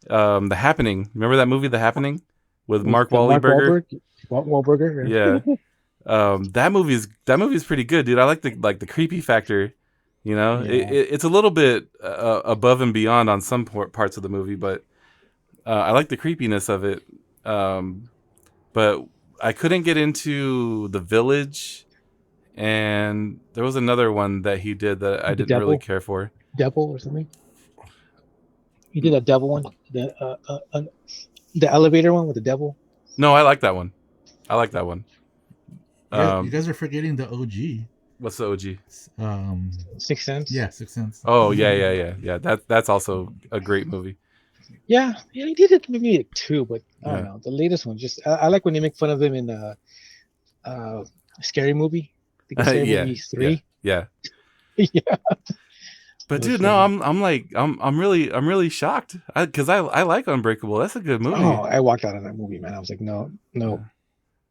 The Happening. Remember that movie, The Happening, with Mark Wahlberg? Wahlberg. Yeah. That movie's pretty good, dude. I like the creepy factor. It's a little bit above and beyond on some parts of the movie, but I like the creepiness of it. But I couldn't get into The Village, and there was another one that he did that I didn't really care for. Devil or something. He did a devil one, the elevator one with the devil. No, I like that one. You guys are forgetting the OG. What's the OG? Sixth Sense. Yeah, Sixth Sense. Oh yeah. That's also a great movie. Yeah, he did it maybe 2, but I don't know. The latest one, just I like when they make fun of him in Scary Movie. I think Scary Movie 3. Yeah. Yeah. But dude, no, I'm really shocked because I like Unbreakable. That's a good movie. Oh, I walked out of that movie, man. I was like, no.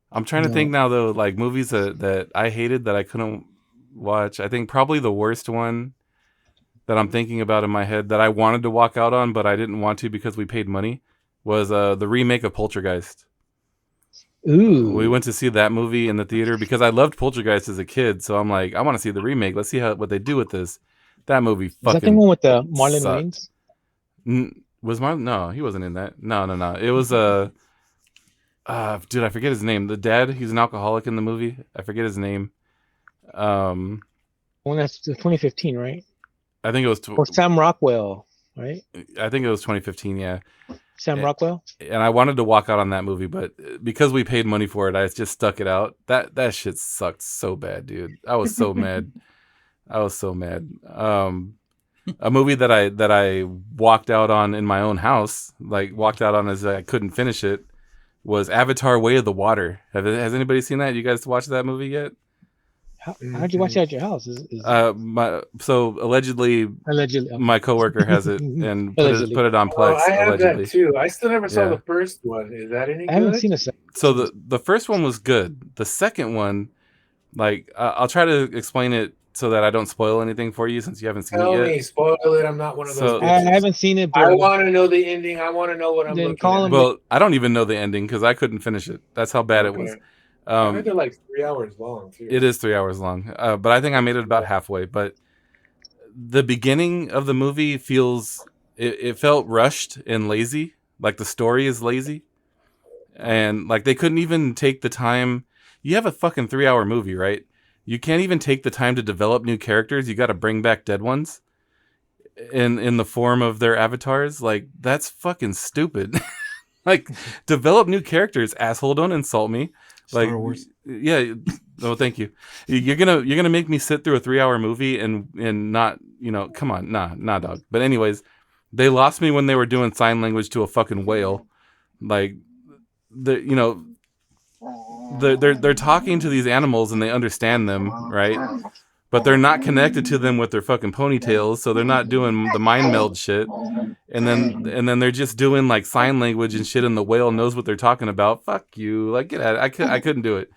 I'm trying to think now though, like movies that I hated that I couldn't watch. I think probably the worst one that I'm thinking about in my head that I wanted to walk out on, but I didn't want to because we paid money was the remake of Poltergeist. Ooh. We went to see that movie in the theater because I loved Poltergeist as a kid. So I'm like, I want to see the remake. Let's see what they do with this. That movie fucking. Is that the one with the Marlon Wayans? Was Marlon? No, he wasn't in that. No. It was dude, I forget his name. The dad, he's an alcoholic in the movie. I forget his name. Well, that's 2015, right? I think it was. Or Sam Rockwell. right? I think it was 2015. Yeah. Sam Rockwell. And I wanted to walk out on that movie, but because we paid money for it, I just stuck it out. That shit sucked so bad, dude. I was so mad. I was so mad. A movie that I walked out on in my own house, like walked out on as I couldn't finish it, was Avatar: Way of the Water. Has anybody seen that? You guys watched that movie yet? How'd you watch that at your house? So allegedly, my coworker has it and put it on Plex. I have allegedly. that too. I still never saw the first one. Is that any good? I haven't seen a second. So the first one was good. The second one, like I'll try to explain it so that I don't spoil anything for you since you haven't seen it yet. Tell me, spoil it. I'm not one of those. I haven't seen it. I want to know the ending. I want to know what I'm looking at. Well, I don't even know the ending because I couldn't finish it. That's how bad it was. I heard they're like 3 hours long too. It is 3 hours long, but I think I made it about halfway. But the beginning of the movie it felt rushed and lazy. Like the story is lazy, and like they couldn't even take the time. You have a fucking 3 hour movie, right? You can't even take the time to develop new characters. You got to bring back dead ones in the form of their avatars. Like that's fucking stupid. Like develop new characters, asshole. Don't insult me. Like, Star Wars. Yeah. Oh, thank you. You're gonna make me sit through a 3 hour movie and not, come on, nah, dog. But anyways, they lost me when they were doing sign language to a fucking whale. Like, they're talking to these animals and they understand them, right? But they're not connected to them with their fucking ponytails, so they're not doing the mind meld shit. And then they're just doing like sign language and shit, and the whale knows what they're talking about. Fuck you! Like get at it. I couldn't do it.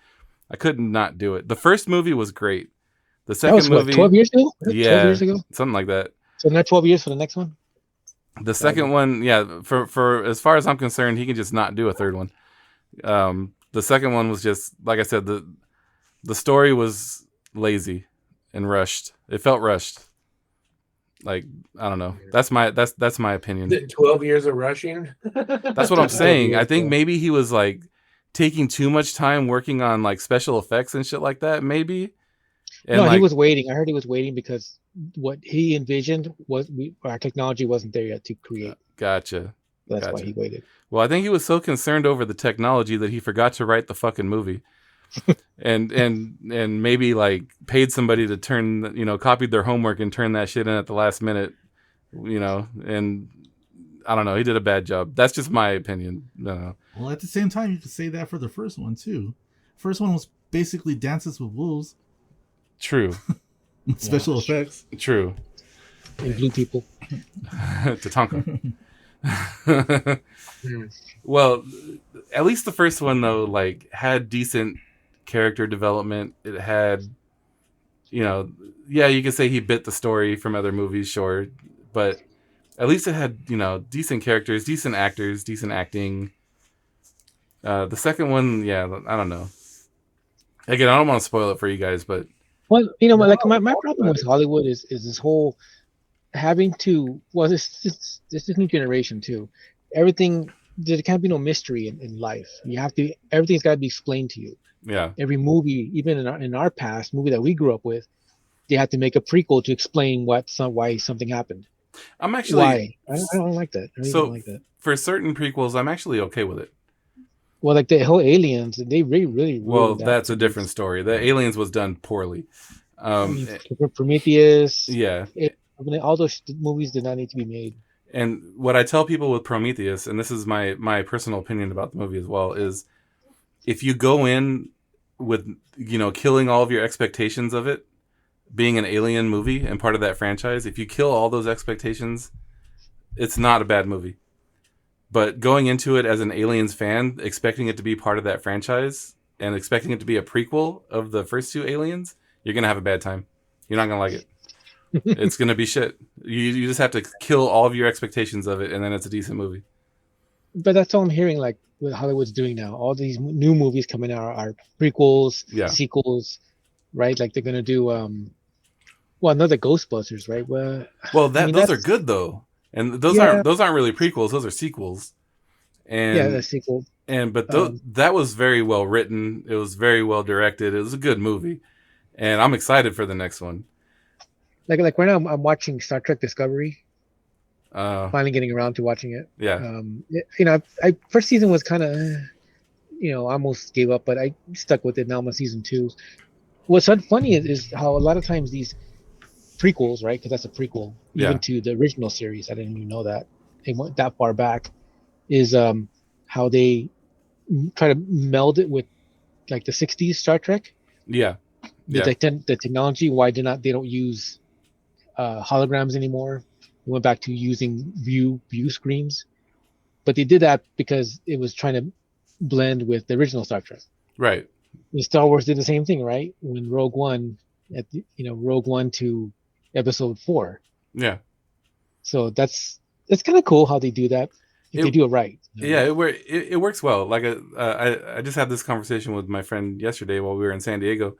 I could not do it. The first movie was great. The second movie, 12 years ago. Yeah, 12 years ago, something like that. So not 12 years for the next one. The second one, yeah. For as far as I'm concerned, he can just not do a third one. The second one was just like I said. The story was lazy and rushed. It felt rushed. Like I don't know. That's my opinion. 12 years of rushing. That's what I'm saying. I think maybe he was like taking too much time working on like special effects and shit like that. Maybe. And no, he was waiting. I heard he was waiting because what he envisioned was our technology wasn't there yet to create. Gotcha. That's why he waited. Well, I think he was so concerned over the technology that he forgot to write the fucking movie. and maybe like paid somebody to copied their homework and turned that shit in at the last minute, and I don't know, he did a bad job. That's just my opinion. No. Well, at the same time, you could say that for the first one too. First one was basically Dances with Wolves. True. Special effects. True. And blue people. Tatanka. Well, at least the first one though, like had decent character development. It had, yeah, you could say he bit the story from other movies, sure, but at least it had, decent characters, decent actors, decent acting. The second one, yeah, I don't know. Again, I don't want to spoil it for you guys, but well, like my problem with Hollywood is this whole having to this new generation too. Everything, there can't be no mystery in life. Everything's got to be explained to you. Yeah. Every movie, even in our past movie that we grew up with, they had to make a prequel to explain why something happened. I'm actually why I don't like that. I really don't like that. For certain prequels, I'm actually okay with it. Well, like the whole aliens, they really well, that's a different story. The aliens was done poorly. Prometheus. Yeah. All those movies did not need to be made. And what I tell people with Prometheus, and this is my personal opinion about the movie as well, is if you go in with, killing all of your expectations of it being an alien movie and part of that franchise, if you kill all those expectations, it's not a bad movie. But going into it as an Aliens fan, expecting it to be part of that franchise and expecting it to be a prequel of the first two Aliens, you're going to have a bad time. You're not going to like it. It's going to be shit. You just have to kill all of your expectations of it, and then it's a decent movie. But that's all I'm hearing, like what Hollywood's doing now. All these new movies coming out are prequels, sequels, right? Like they're going to do, another Ghostbusters, right? Well, those are good though. And those aren't really prequels; those are sequels. And the sequel. But that was very well written. It was very well directed. It was a good movie, and I'm excited for the next one. Like right now, I'm watching Star Trek Discovery. Finally getting around to watching it. Yeah. I first season was kind of, I almost gave up, but I stuck with it. Now I'm on season 2. What's funny is how a lot of times these prequels, right? Because that's a prequel, even to the original series. I didn't even know that they went that far back. Is how they try to meld it with like the '60s Star Trek. Yeah. The technology. Why they don't use holograms anymore? They went back to using view screens, but they did that because it was trying to blend with the original Star Trek. Right. And Star Wars did the same thing, right? When Rogue One, Rogue One to Episode 4. Yeah. So that's kind of cool how they do that. If they do it right. Yeah, it works well. Like I just had this conversation with my friend yesterday while we were in San Diego.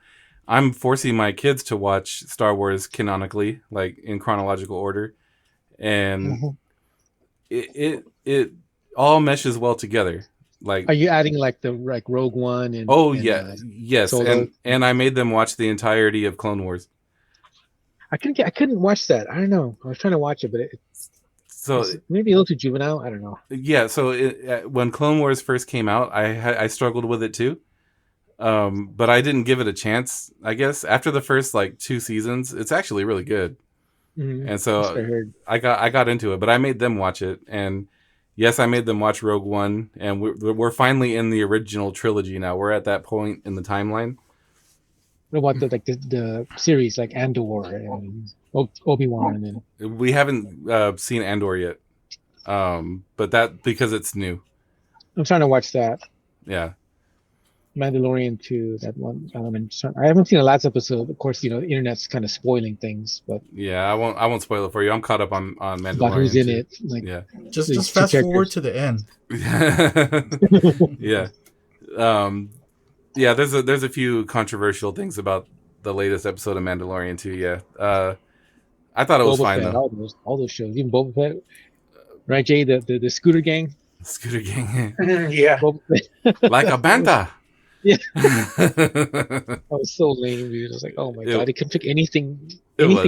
I'm forcing my kids to watch Star Wars canonically, like in chronological order, and it all meshes well together. Like, are you adding like Rogue One and? Yes, Solo? and I made them watch the entirety of Clone Wars. I couldn't watch that. I don't know. I was trying to watch it, but it's maybe a little too juvenile. I don't know. Yeah. So when Clone Wars first came out, I struggled with it too. But I didn't give it a chance. I guess after the first 2 seasons, it's actually really good. Mm-hmm. And so I got into it, but I made them watch it. And yes, I made them watch Rogue One, and we're finally in the original trilogy now. We're at that point in the timeline. What about the series like Andor and Obi-Wan? And we haven't seen Andor yet, but that because it's new. I'm trying to watch that. Yeah, Mandalorian 2. That one. I haven't seen the last episode. Of course, the internet's kind of spoiling things, but yeah, I won't spoil it for you. I'm caught up on Mandalorian. About who's in 2. it? Yeah, just fast forward to the end. Yeah. Yeah, there's a few controversial things about the latest episode of Mandalorian too. Yeah, I thought it was fine Fett, though. All those shows, even Boba Fett, right? Jay, the Scooter Gang. Scooter Gang. Yeah. Like a banta. Yeah. That was so lame, dude. I was like, oh my god, he could pick anything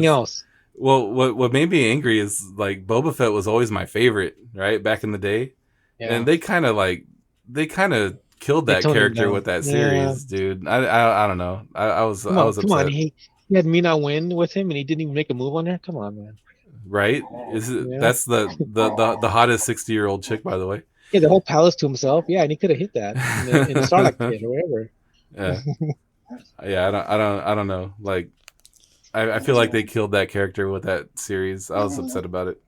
else. Well, what made me angry is Boba Fett was always my favorite, right? Back in the day, and they kind of killed that character with that series, dude. I don't know. I was upset. Come on, he had Mina win with him, and he didn't even make a move on her. Come on, man. Right? That's the hottest 60-year-old chick, by the way. Yeah, the whole palace to himself. Yeah, and he could have hit that in the Starlight Pit or wherever. Yeah. Yeah, I don't know. I feel like they killed that character with that series. I was upset about it.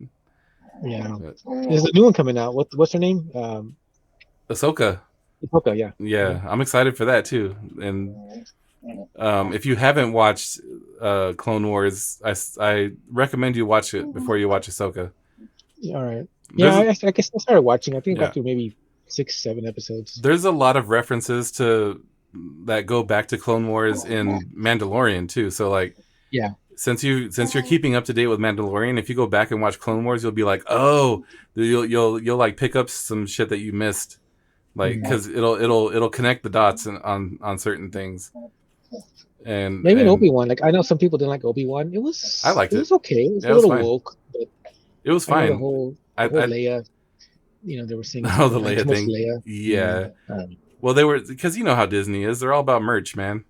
Yeah. There's a new one coming out. What's her name? Ahsoka. Ahsoka, yeah. Yeah, I'm excited for that too. And if you haven't watched Clone Wars, I recommend you watch it before you watch Ahsoka. All right. Yeah, I guess I started watching. I think I got through maybe 6-7 episodes. There's a lot of references that go back to Clone Wars in Mandalorian too. So yeah. Since you're keeping up to date with Mandalorian, if you go back and watch Clone Wars, you'll be like, oh, you'll pick up some shit that you missed. Because it'll connect the dots on certain things, and maybe an Obi-Wan. I know some people didn't like Obi-Wan. I liked it. It was okay. It was a little woke, but it was fine. The whole Leia, they were saying the Leia thing. Leia. Yeah. Well, they were because you know how Disney is. They're all about merch, man.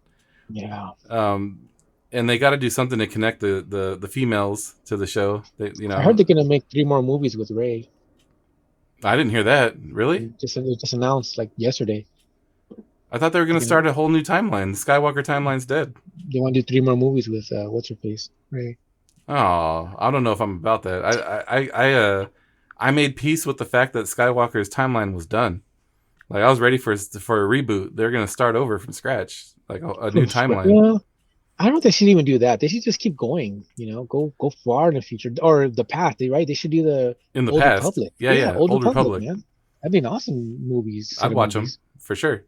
Yeah. And they got to do something to connect the females to the show. I heard they're gonna make 3 more movies with Rey. I didn't hear that. Really? It just announced yesterday. I thought they were going to start a whole new timeline. The Skywalker timeline's dead. They want to do 3 more movies with what's her face, Rey. Oh, I don't know if I'm about that. I made peace with the fact that Skywalker's timeline was done. I was ready for a reboot. They're going to start over from scratch, a new timeline. Yeah. I don't think they should even do that. They should just keep going, go far in the future or the past. They should do the in the Old past. Republic. Yeah, Old Republic. Man. That'd be an awesome movies. I'd watch them for sure.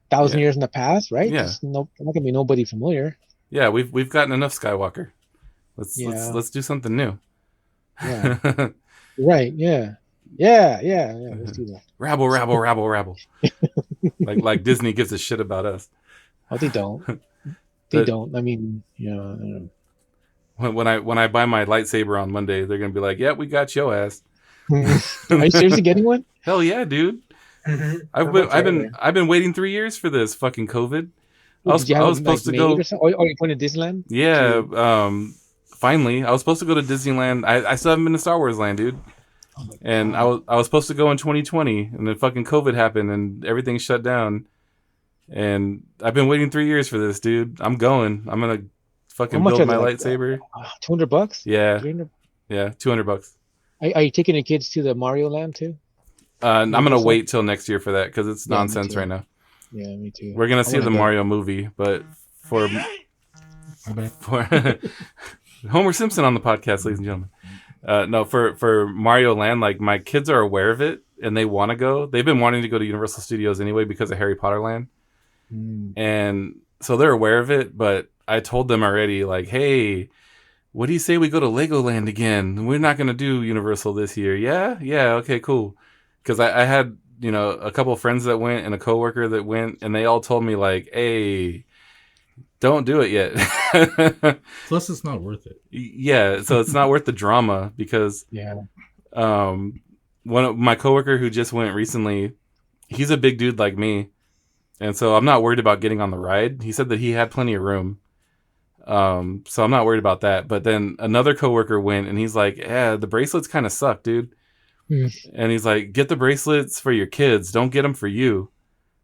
1,000 years in the past, right? Yeah. I'm not gonna be nobody familiar. Yeah, we've gotten enough Skywalker. Let's do something new. Yeah. Right. Yeah. Let's do that. Rabble. like Disney gives a shit about us. Oh, they don't. They don't. I mean, when I buy my lightsaber on Monday, they're gonna be like, "Yeah, we got your ass." Are you seriously getting one? Hell yeah, dude! I've been waiting 3 years for this fucking COVID. Did you have I was supposed to go. Or something? Or you going to Disneyland? Yeah, finally, I was supposed to go to Disneyland. I still haven't been to Star Wars Land, dude. And I was supposed to go in 2020, and then fucking COVID happened, and everything shut down. And I've been waiting 3 years for this, dude. I'm going. I'm gonna fucking build my lightsaber. $200? Yeah, yeah, $200. Are you taking the kids to the Mario Land too? I'm gonna wait till next year for that because it's nonsense right now. Yeah, me too. We're gonna see the Mario movie, but for Homer Simpson on the podcast, ladies and gentlemen. No, for Mario Land, like my kids are aware of it and they want to go. They've been wanting to go to Universal Studios anyway because of Harry Potter Land, and so they're aware of it. But I told them already, like, hey, what do you say we go to Legoland again? We're not gonna do Universal this year. Yeah, okay, cool. Because I had a couple of friends that went and a coworker that went, and they all told me like, hey, don't do it yet. Plus, it's not worth it. Yeah, so it's not worth the drama because one of my coworker who just went recently, he's a big dude like me, and so I'm not worried about getting on the ride. He said that he had plenty of room, so I'm not worried about that. But then another coworker went, and he's like, "Yeah, the bracelets kind of suck, dude." And he's like, "Get the bracelets for your kids. Don't get them for you."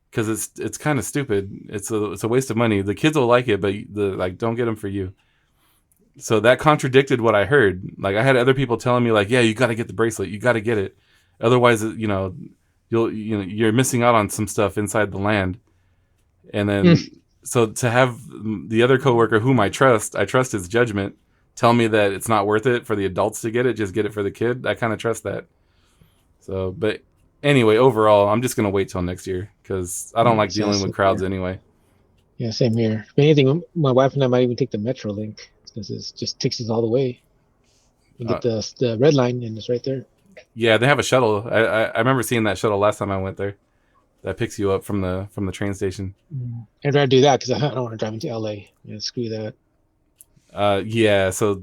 Because it's kind of stupid. It's a waste of money. The kids will like it, but don't get them for you. So that contradicted what I heard. Like I had other people telling me like, yeah, you got to get the bracelet. You got to get it. Otherwise, you're missing out on some stuff inside the land. And then so to have the other coworker whom I trust his judgment, tell me that it's not worth it for the adults to get it. Just get it for the kid. I kind of trust that. So, but. Anyway, overall, I'm just going to wait till next year because I don't like dealing with crowds anyway. Yeah, same here. If anything, my wife and I might even take the Metro Link because it just takes us all the way. You get the red line and it's right there. Yeah, they have a shuttle. I remember seeing that shuttle last time I went there. That picks you up from the train station. I'd rather do that because I don't want to drive into LA. Yeah, screw that. Yeah, so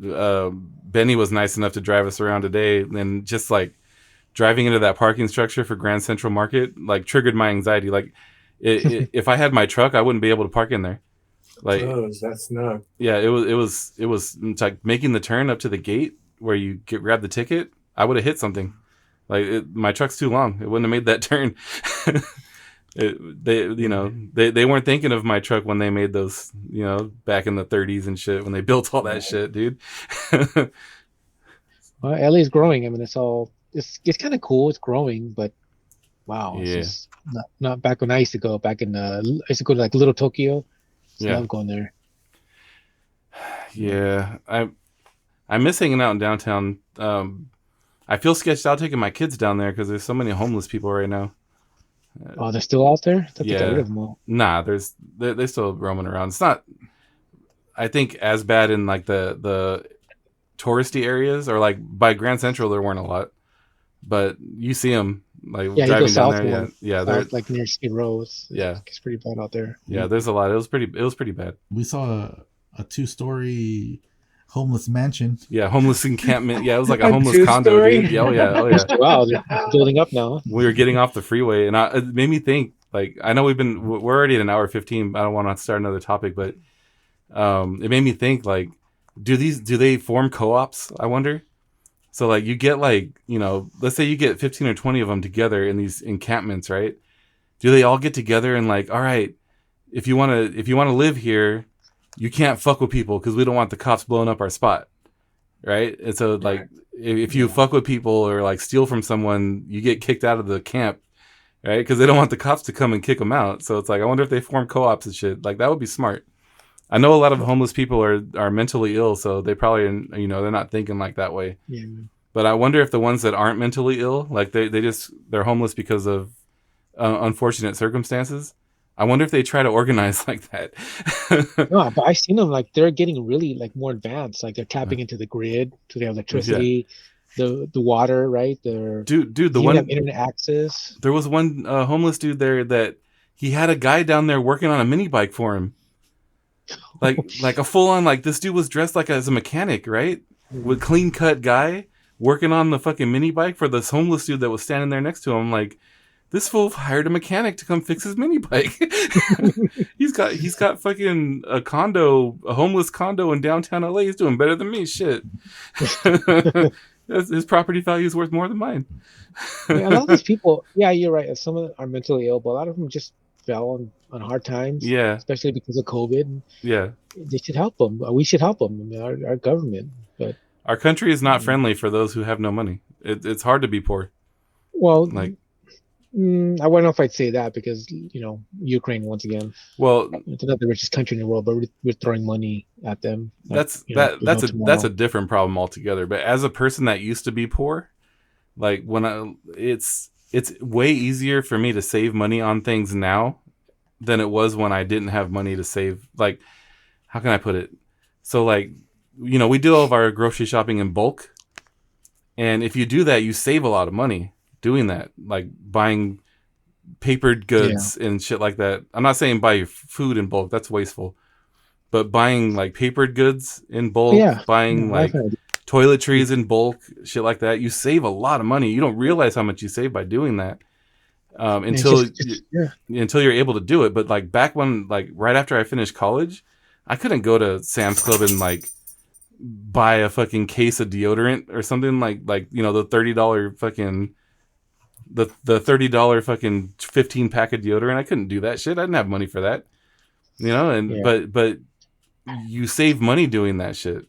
Benny was nice enough to drive us around today and just like driving into that parking structure for Grand Central Market like triggered my anxiety. Like if I had my truck, I wouldn't be able to park in there. Like that's not. Yeah, it was like making the turn up to the gate where you grab the ticket. I would have hit something. Like my truck's too long. It wouldn't have made that turn. They weren't thinking of my truck when they made those, back in the 30s and shit when they built all that shit, dude. Well, LA's growing. I mean, it's kind of cool. It's growing, but wow, it's just not back when I used to go. Back in I used to go to like Little Tokyo. So I'm going there. Yeah, I miss hanging out in downtown. I feel sketched out taking my kids down there because there's so many homeless people right now. Oh, they're still out there? Yeah. Got rid of them all. Nah, they're still roaming around. It's not, I think, as bad in like the touristy areas or like by Grand Central. There weren't a lot. But you see them like driving down there. Yeah, they're like near Skid Row. It's pretty bad out there. Yeah, there's a lot. It was pretty bad. We saw a 2-story homeless mansion. Yeah, homeless encampment. Yeah, it was like a homeless condo, dude. Oh yeah. Wow, they're building up now. We were getting off the freeway, and it made me think. Like, I know we're already at an hour 15. I don't want to start another topic, but it made me think. Like, do they form co-ops? I wonder. So like you get like, let's say you get 15 or 20 of them together in these encampments, right? Do they all get together and like, all right, if you want to live here, you can't fuck with people because we don't want the cops blowing up our spot, right? And so like if you fuck with people or like steal from someone, you get kicked out of the camp, right? Because they don't want the cops to come and kick them out. So it's like, I wonder if they form co-ops and shit. Like that would be smart. I know a lot of homeless people are mentally ill, so they probably, they're not thinking like that way. Yeah. But I wonder if the ones that aren't mentally ill, like they're homeless because of unfortunate circumstances. I wonder if they try to organize like that. No, but I've seen them like they're getting really like more advanced. Like they're tapping into the grid to their electricity, the water, right? Dude, have internet access. There was one homeless dude there that he had a guy down there working on a mini bike for him. like a full on, like, this dude was dressed like as a mechanic, right? With clean cut guy working on the fucking mini bike for this homeless dude that was standing there next to him. Like, this fool hired a mechanic to come fix his mini bike. he's got fucking a homeless condo in downtown LA. He's doing better than me. Shit. His property value is worth more than mine. Yeah, a lot of these people, yeah, you're right. Some of them are mentally ill, but a lot of them just fell on hard times. Yeah. Especially because of COVID. Yeah. They should help them. We should help them. I mean, our government. But our country is not friendly for those who have no money. It's hard to be poor. Well, like, I don't know if I'd say that because, Ukraine, once again. Well, it's not the richest country in the world, but we're throwing money at them. That's a different problem altogether. But as a person that used to be poor, like it's way easier for me to save money on things now than it was when I didn't have money to save. Like, how can I put it? So, like, we do all of our grocery shopping in bulk. And if you do that, you save a lot of money doing that, like buying papered goods and shit like that. I'm not saying buy food in bulk, that's wasteful, but buying like papered goods in bulk, buying like toiletries in bulk, shit like that, you save a lot of money. You don't realize how much you save by doing that until you're able to do it. But like back when, like right after I finished college, I couldn't go to Sam's Club and like buy a fucking case of deodorant or something like the $30 fucking the $30 fucking 15 pack of deodorant. I couldn't do that shit. I didn't have money for that, but you save money doing that shit.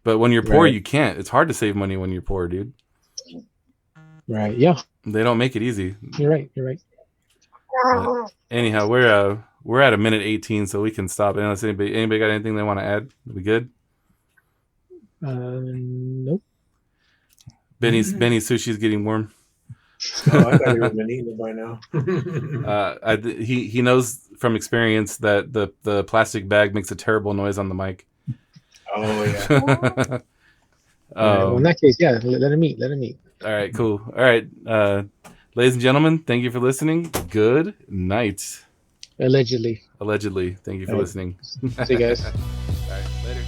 But when you're poor, you can't. It's hard to save money when you're poor, dude. Right. Yeah. They don't make it easy. You're right. But anyhow, we're at a minute 18, so we can stop. Unless anybody got anything they want to add? Are we good? Nope. Benny's sushi's getting warm. Oh, I thought he would have been eating it by now. He knows from experience that the plastic bag makes a terrible noise on the mic. Oh yeah. Well, in that case, let him eat. All right, cool. All right, ladies and gentlemen, thank you for listening. Good night. Allegedly. Thank you for listening. See you guys. All right, later.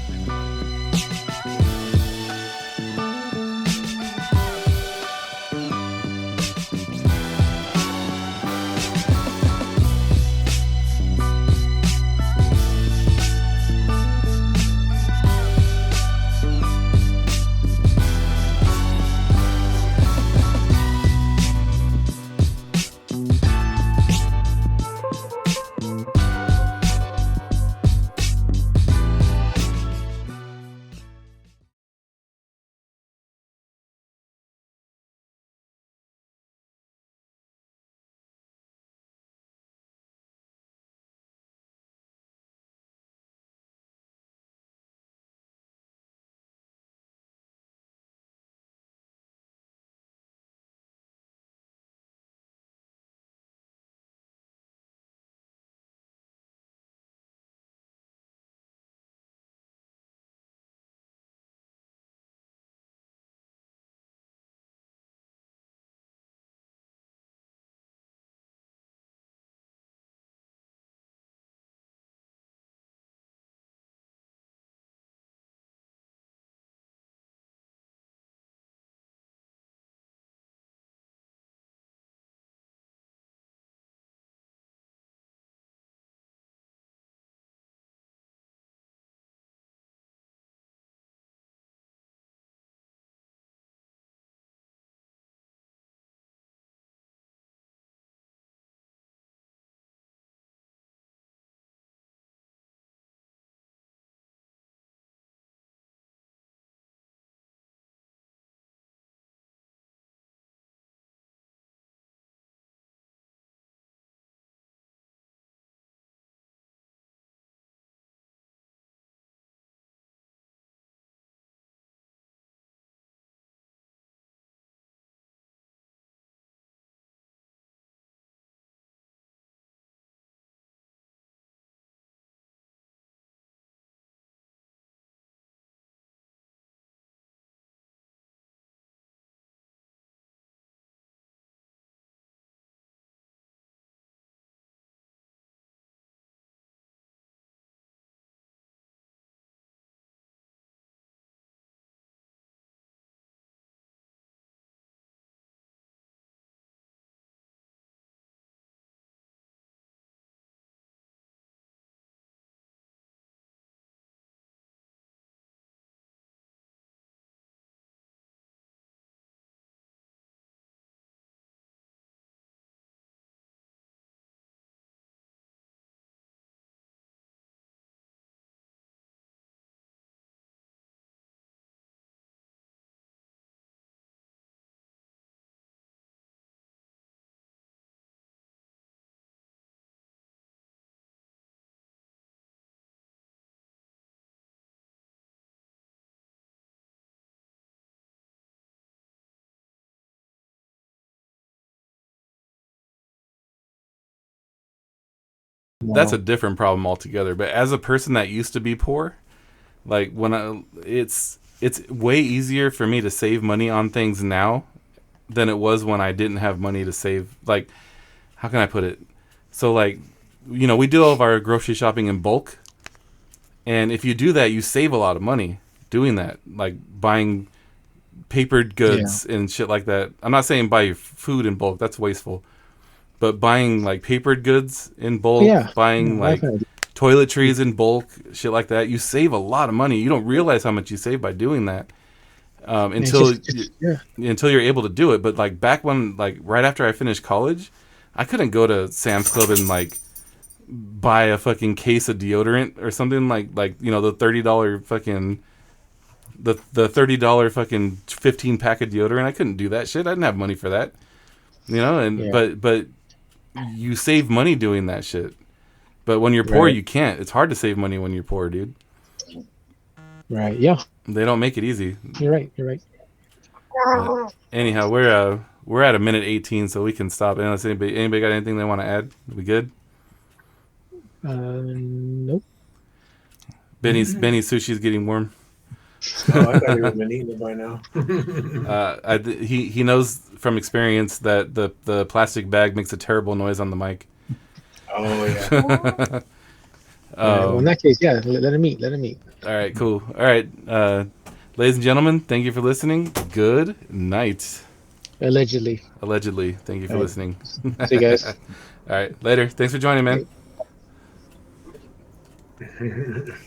that's a different problem altogether. But as a person that used to be poor, like it's way easier for me to save money on things now than it was when I didn't have money to save. Like, how can I put it? So like, you know, we do all of our grocery shopping in bulk, and if you do that, you save a lot of money doing that. Like buying papered goods and shit like that. I'm not saying buy food in bulk, that's wasteful. But buying like papered goods in bulk, buying like toiletries in bulk, shit like that, you save a lot of money. You don't realize how much you save by doing that until you're able to do it. But like back when, like right after I finished college, I couldn't go to Sam's Club and like buy a fucking case of deodorant or something like you know, the $30 fucking the $30 fucking 15 pack of deodorant. I couldn't do that shit. I didn't have money for that. You know, and but you save money doing that shit. But when you're poor, you can't. It's hard to save money when you're poor, dude. Right. Yeah. They don't make it easy. You're right. But anyhow, we're at a minute 18, so we can stop. Unless anybody got anything they want to add? We good? Nope. Benny's sushi's getting warm. Oh, I thought he would have been eating it by now. He knows from experience that the plastic bag makes a terrible noise on the mic. Oh yeah. Well, in that case, let him eat. All right, cool. All right, ladies and gentlemen, thank you for listening. Good night. Allegedly. Thank you for listening. See you guys. All right, later. Thanks for joining, man.